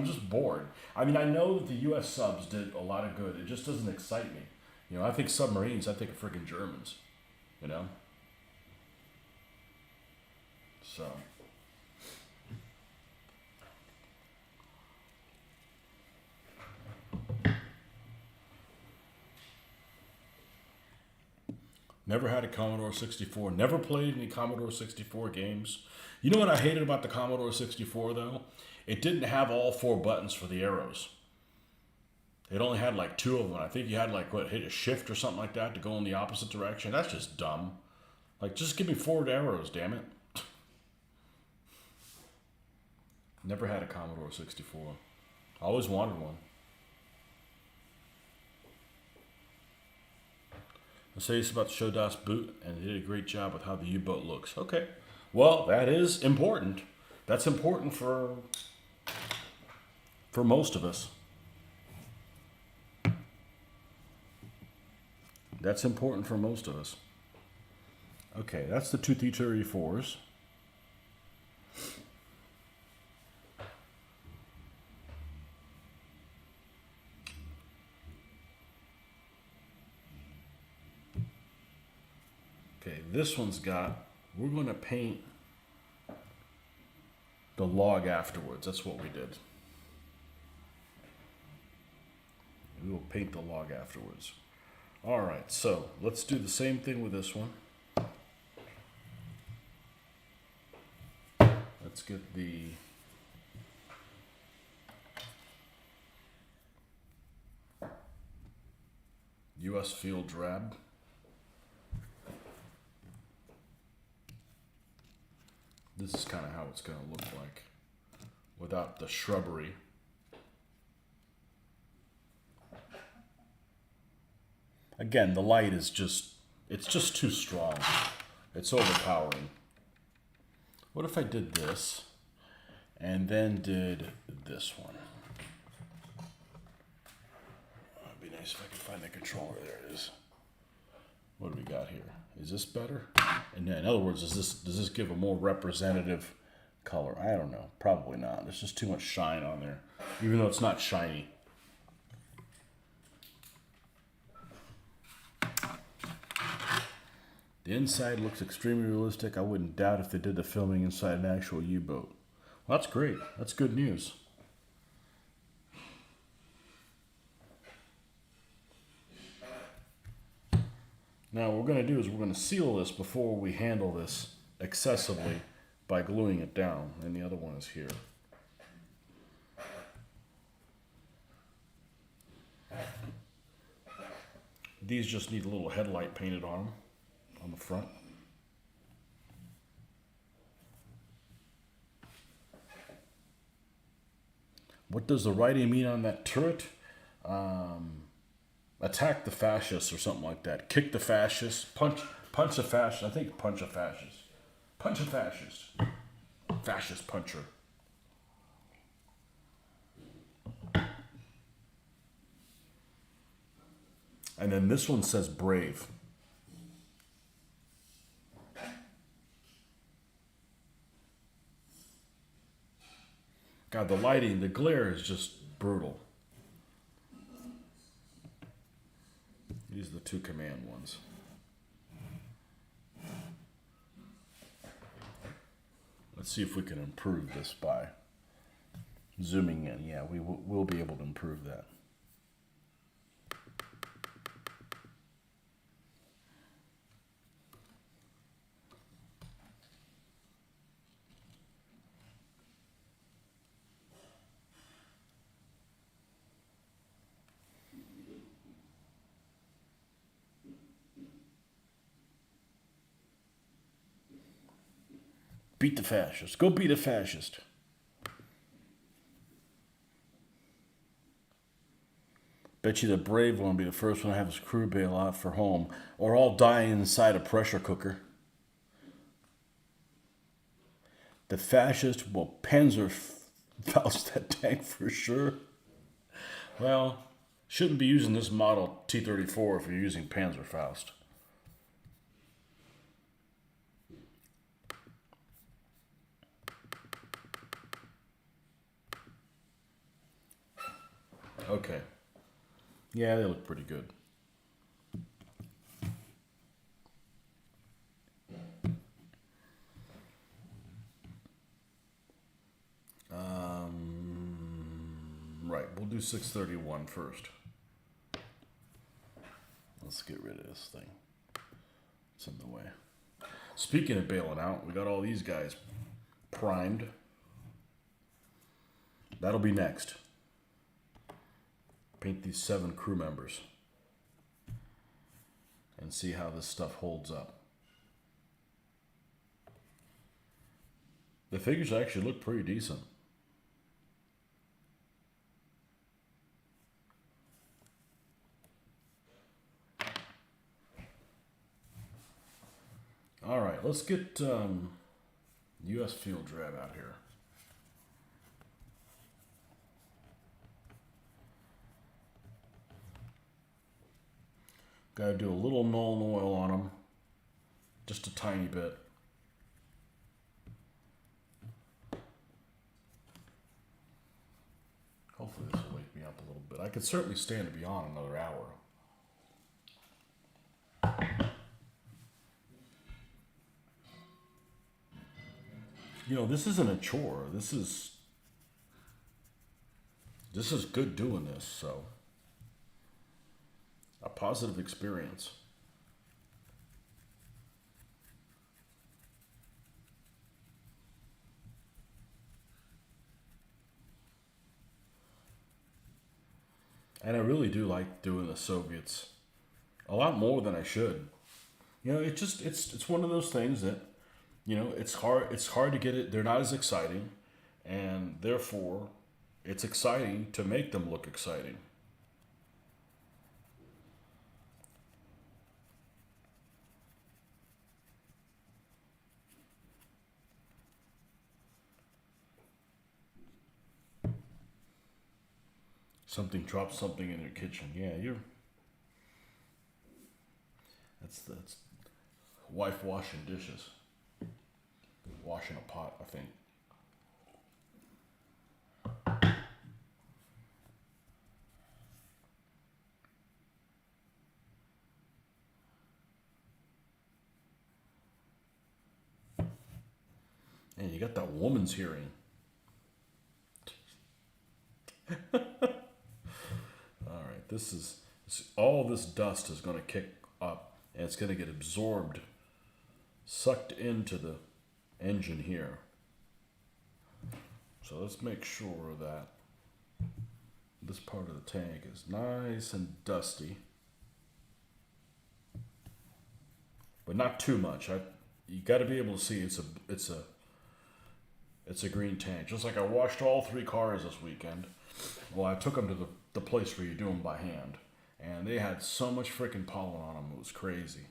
S1: just bored. I mean, I know that the U.S. subs did a lot of good. It just doesn't excite me. You know, I think submarines. I think of freaking Germans. You know. So. Never had a Commodore 64. Never played any Commodore 64 games. You know what I hated about the Commodore 64, though? It didn't have all 4 buttons for the arrows. It only had like 2 of them. I think you had hit a shift or something like that to go in the opposite direction. That's just dumb. Like, just give me 4 arrows, damn it. Never had a Commodore 64. Always wanted one. I say it's about the show Das Boot, and they did a great job with how the U-boat looks. Okay. Well, that is important. That's important for most of us. That's important for most of us. Okay, that's the 234s. Okay, this one's got, we're going to paint the log afterwards. That's what we did. We will paint the log afterwards. All right, so let's do the same thing with this one. Let's get the U.S. Field Drab. This is kind of how it's going to look like without the shrubbery. Again, the light is it's just too strong. It's overpowering. What if I did this and then did this one? It'd be nice if I could find the controller. There it is. What do we got here? Is this better? And in other words, does this give a more representative color? I don't know. Probably not. There's just too much shine on there, even though it's not shiny. The inside looks extremely realistic. I wouldn't doubt if they did the filming inside an actual U-boat. Well, that's great. That's good news. Now what we're going to do is we're going to seal this before we handle this excessively by gluing it down. And the other one is here. These just need a little headlight painted on them on the front. What does the writing mean on that turret? Attack the fascists or something like that. Kick the fascists. Punch a fascist. I think punch a fascist. Punch a fascist. Fascist puncher. And then this one says brave. God, the lighting, the glare is just brutal. These are the two command ones. Let's see if we can improve this by zooming in. Yeah, we'll be able to improve that. Beat the fascist. Go beat a fascist. Bet you the brave one will be the first one to have his crew bail out for home, or all die inside a pressure cooker. The fascist will Panzerfaust that tank for sure. Well, shouldn't be using this model T-34 if you're using Panzerfaust. Okay. Yeah, they look pretty good. Right, we'll do 631 first. Let's get rid of this thing. It's in the way. Speaking of bailing out, we got all these guys primed. That'll be next. Paint these 7 crew members and see how this stuff holds up. The figures actually look pretty decent. All right, let's get U.S. Field Drab out here. Got to do a little Nuln Oil on them, just a tiny bit. Hopefully this will wake me up a little bit. I could certainly stand to be on another hour. You know, this isn't a chore. This is good doing this, so a positive experience. And I really do like doing the Soviets a lot more than I should. You know, it's one of those things that, you know, it's hard to get it. They're not as exciting, and therefore it's exciting to make them look exciting. Something drops something in your kitchen. Yeah, That's wife washing dishes. Washing a pot, I think. And you got that woman's hearing. All right, all this dust is going to kick up and it's going to get absorbed, sucked into the engine here. So let's make sure that this part of the tank is nice and dusty, but not too much. You got to be able to see it's a green tank. Just like I washed all 3 cars this weekend. Well, I took them to the place where you do them by hand, and they had so much freaking pollen on them. It was crazy.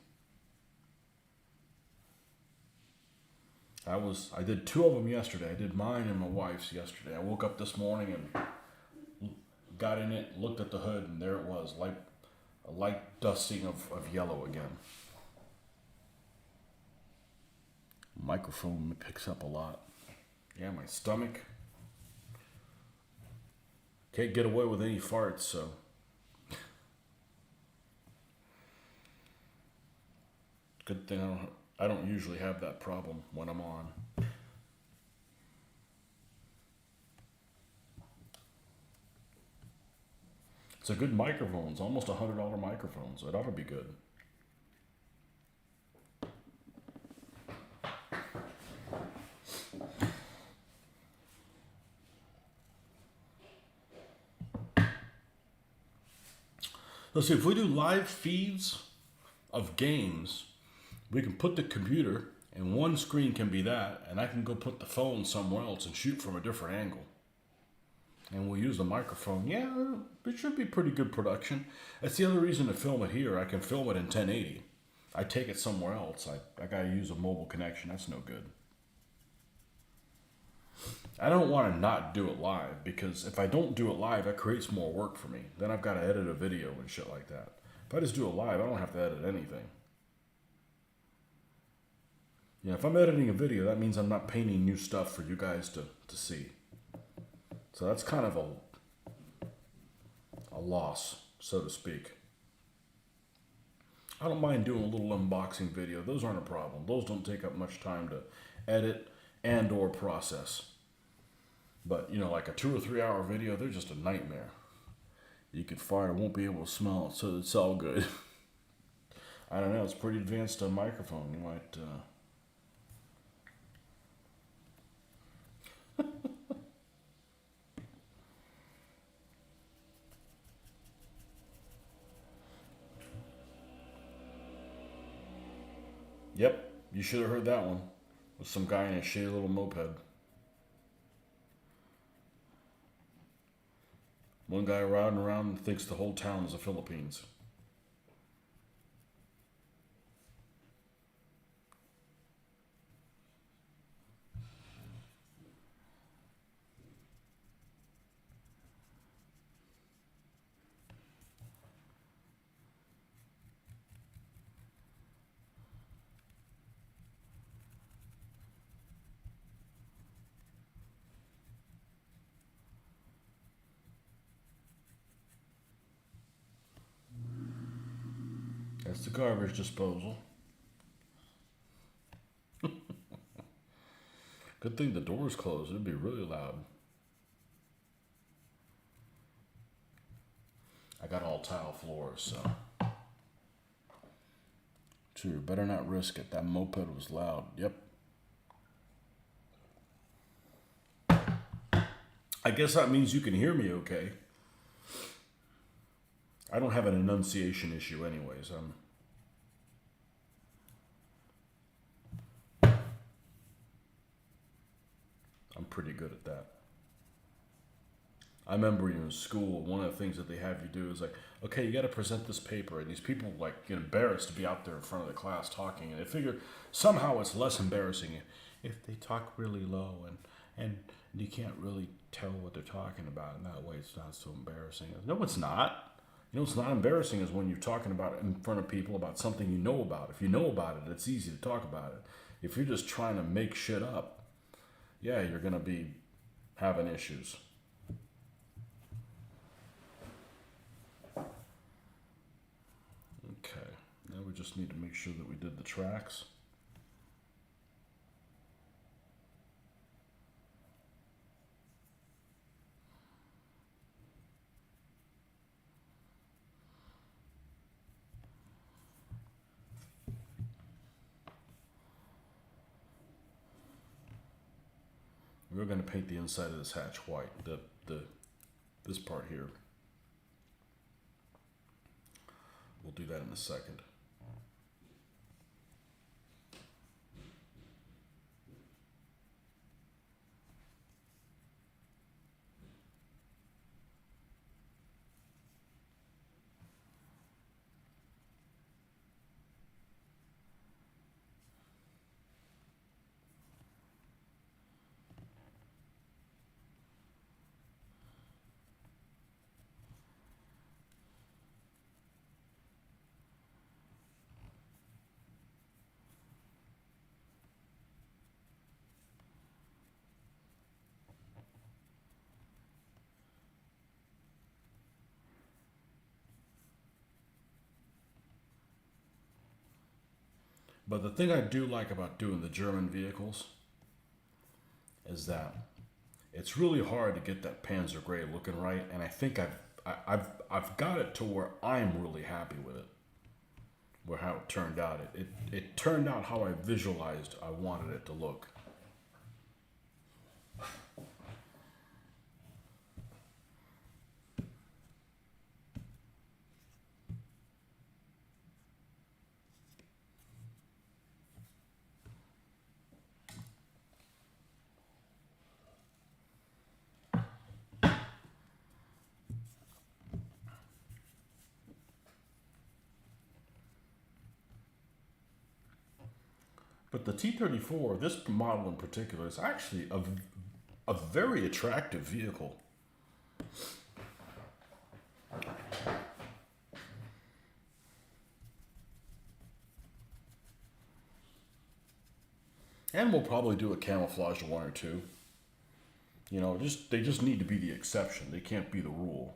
S1: I did 2 of them yesterday. I did mine and my wife's yesterday. I woke up this morning and got in it, looked at the hood, and there it was, a light dusting of yellow again. Microphone picks up a lot. Yeah, my stomach. Can't get away with any farts, so. Good thing I don't usually have that problem when I'm on. It's a good microphone. It's almost $100 microphone, so it ought to be good. Let's see, if we do live feeds of games, we can put the computer and one screen can be that, and I can go put the phone somewhere else and shoot from a different angle. And we'll use the microphone. Yeah, it should be pretty good production. That's the other reason to film it here. I can film it in 1080. I take it somewhere else. I gotta use a mobile connection. That's no good. I don't want to not do it live, because if I don't do it live, that creates more work for me. Then I've got to edit a video and shit like that. If I just do it live, I don't have to edit anything. If I'm editing a video, that means I'm not painting new stuff for you guys to see. So that's kind of a loss, so to speak. I don't mind doing a little unboxing video. Those aren't a problem. Those don't take up much time to edit and or process. But, like a 2 or 3 hour video, they're just a nightmare. You could fire, won't be able to smell it, so it's all good. I don't know, it's pretty advanced on microphone. You might, Yep, you should have heard that one. With some guy in a shitty little moped. One guy riding around and thinks the whole town is the Philippines. That's the garbage disposal. Good thing the door's closed. It'd be really loud. I got all tile floors, so. True, better not risk it. That moped was loud. Yep. I guess that means you can hear me okay. I don't have an enunciation issue anyways. I'm pretty good at that. I remember in school, one of the things that they have you do is like, okay, you got to present this paper, and these people get embarrassed to be out there in front of the class talking, and they figure somehow it's less embarrassing if they talk really low and you can't really tell what they're talking about, and that way it's not so embarrassing. No, it's not. You know, it's not embarrassing as when you're talking about it in front of people about something you know about. If you know about it, it's easy to talk about it. If you're just trying to make shit up, yeah, you're going to be having issues. Okay, now we just need to make sure that we did the tracks. We're going to paint the inside of this hatch white, this part here. We'll do that in a second. But the thing I do like about doing the German vehicles is that it's really hard to get that Panzer Gray looking right, and I think I've got it to where I'm really happy with it, where how it turned out. It turned out how I visualized I wanted it to look. But the T-34, this model in particular, is actually a very attractive vehicle. And we'll probably do a camouflage one or two. You know, they just need to be the exception. They can't be the rule.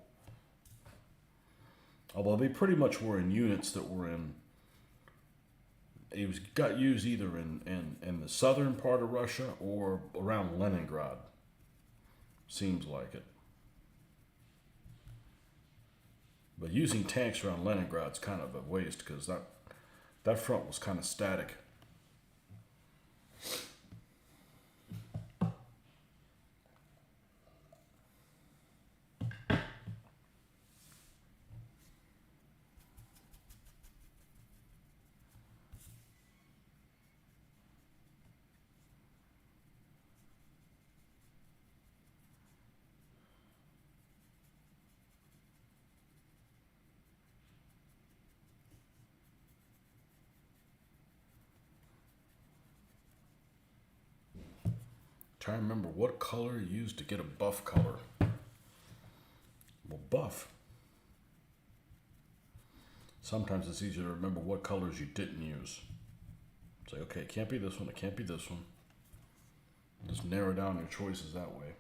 S1: Although they pretty much were in units that were in. It got used either in the southern part of Russia or around Leningrad. Seems like it. But using tanks around Leningrad's kind of a waste because that front was kind of static. Trying to remember what color you used to get a buff color. Well, buff. Sometimes it's easier to remember what colors you didn't use. Say, okay, it can't be this one, it can't be this one. Just narrow down your choices that way.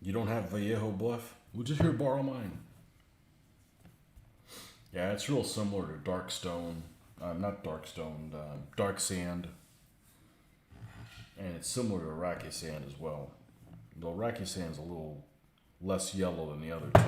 S1: You don't have Vallejo Bluff? Well, just here, borrow mine. Yeah, it's real similar to Dark Stone. Not Dark Stone, Dark Sand. And it's similar to Iraqi Sand as well. Though Iraqi Sand's a little less yellow than the other two.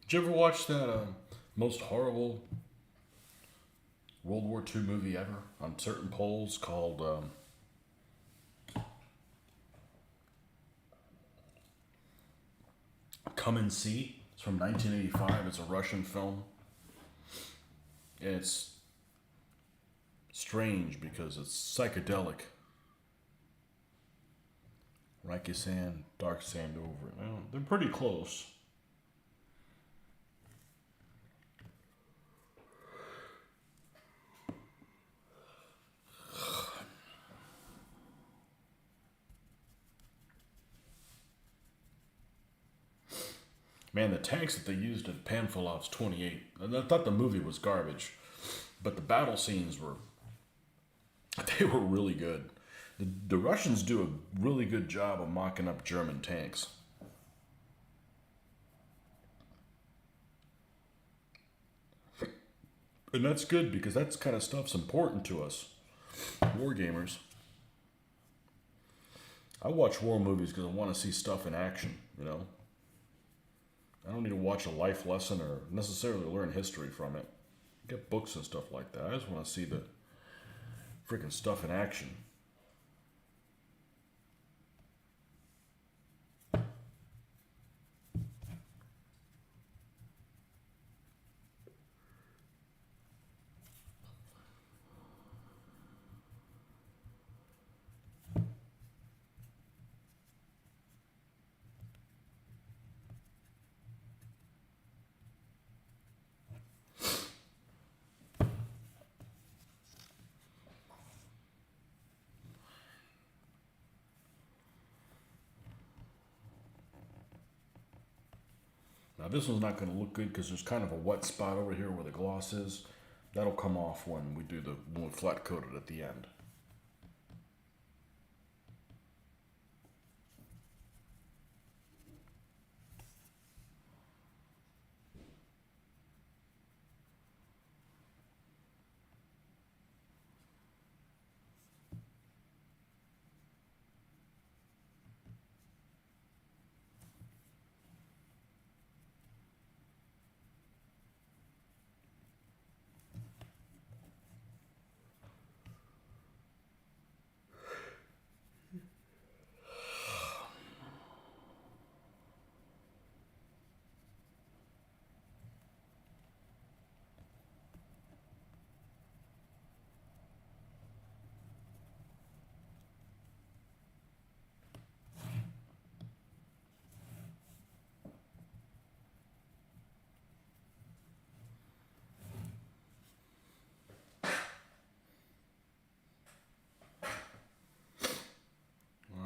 S1: Did you ever watch that most horrible World War II movie ever on certain polls called Come and See? It's from 1985. It's a Russian film. And it's strange because it's psychedelic. Reiki sand, dark sand over it. Well, they're pretty close. Man, the tanks that they used in Panfilov's 28, and I thought the movie was garbage, but the battle scenes were, they were really good. The Russians do a really good job of mocking up German tanks. And that's good because that kind of stuff's important to us, war gamers. I watch war movies because I want to see stuff in action, you know? I don't need to watch a life lesson or necessarily learn history from it. Get books and stuff like that. I just want to see the freaking stuff in action. Now this one's not going to look good because there's kind of a wet spot over here where the gloss is. That'll come off when we flat coat it at the end.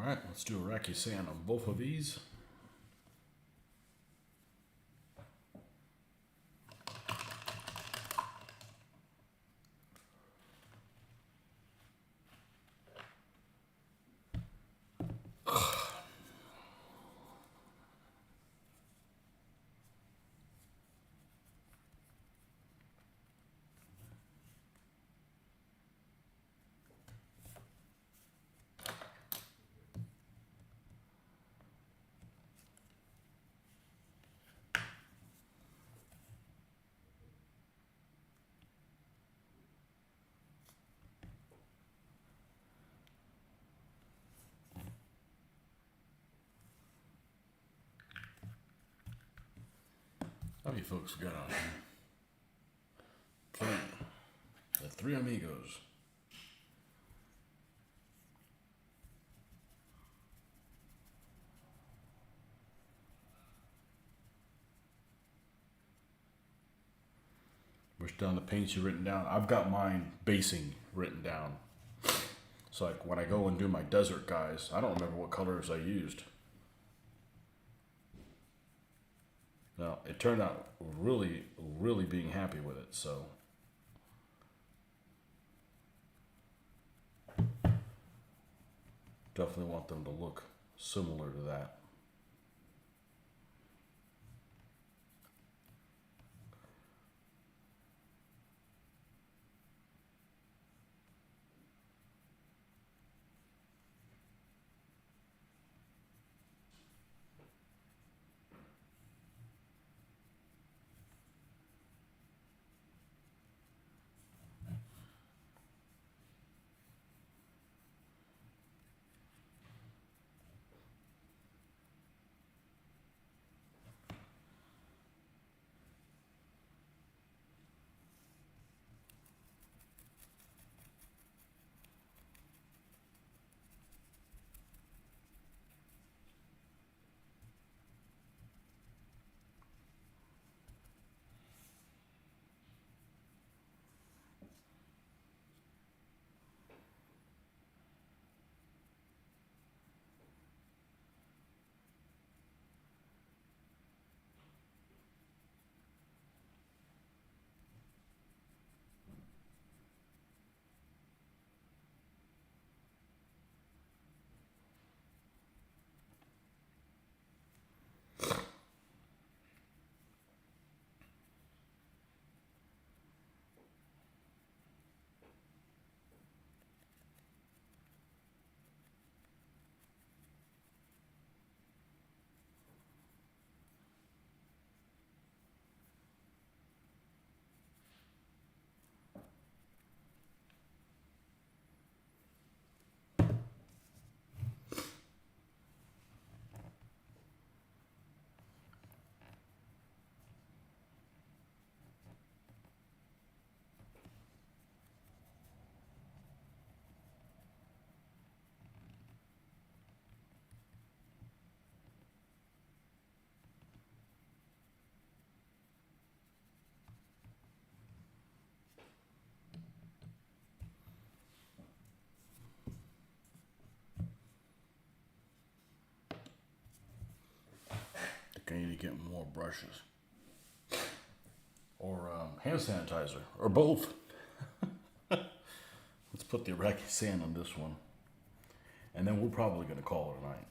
S1: Alright, let's do a Iraqi sand on both of these. How many folks we got on here? Three. The three amigos. Which down the paints you written down. I've got mine basing written down. So like when I go and do my desert guys, I don't remember what colors I used. Now it turned out really, really being happy with it. So definitely want them to look similar to that. get more brushes. Or hand sanitizer, or both. Let's put the Iraqi sand on this one. And then we're probably going to call it a night.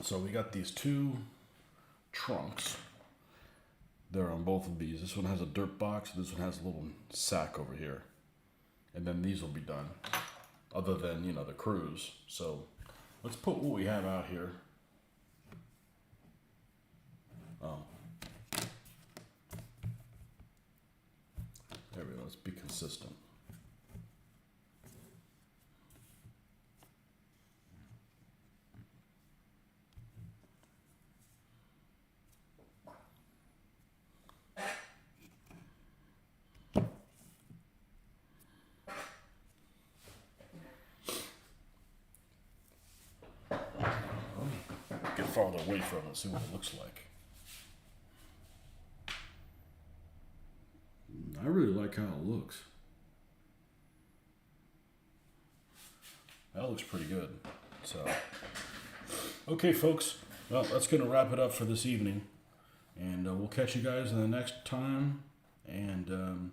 S1: So we got these two trunks. They're on both of these. This one has a dirt box. This one has a little sack over here. And then these will be done. Other than, you know, the cruise. So let's put what we have out here. Oh. There we go. Let's be consistent. Get farther away from it, see what it looks like. I really like how it looks. That looks pretty good. So, okay, folks. Well, that's going to wrap it up for this evening. And we'll catch you guys in the next time. And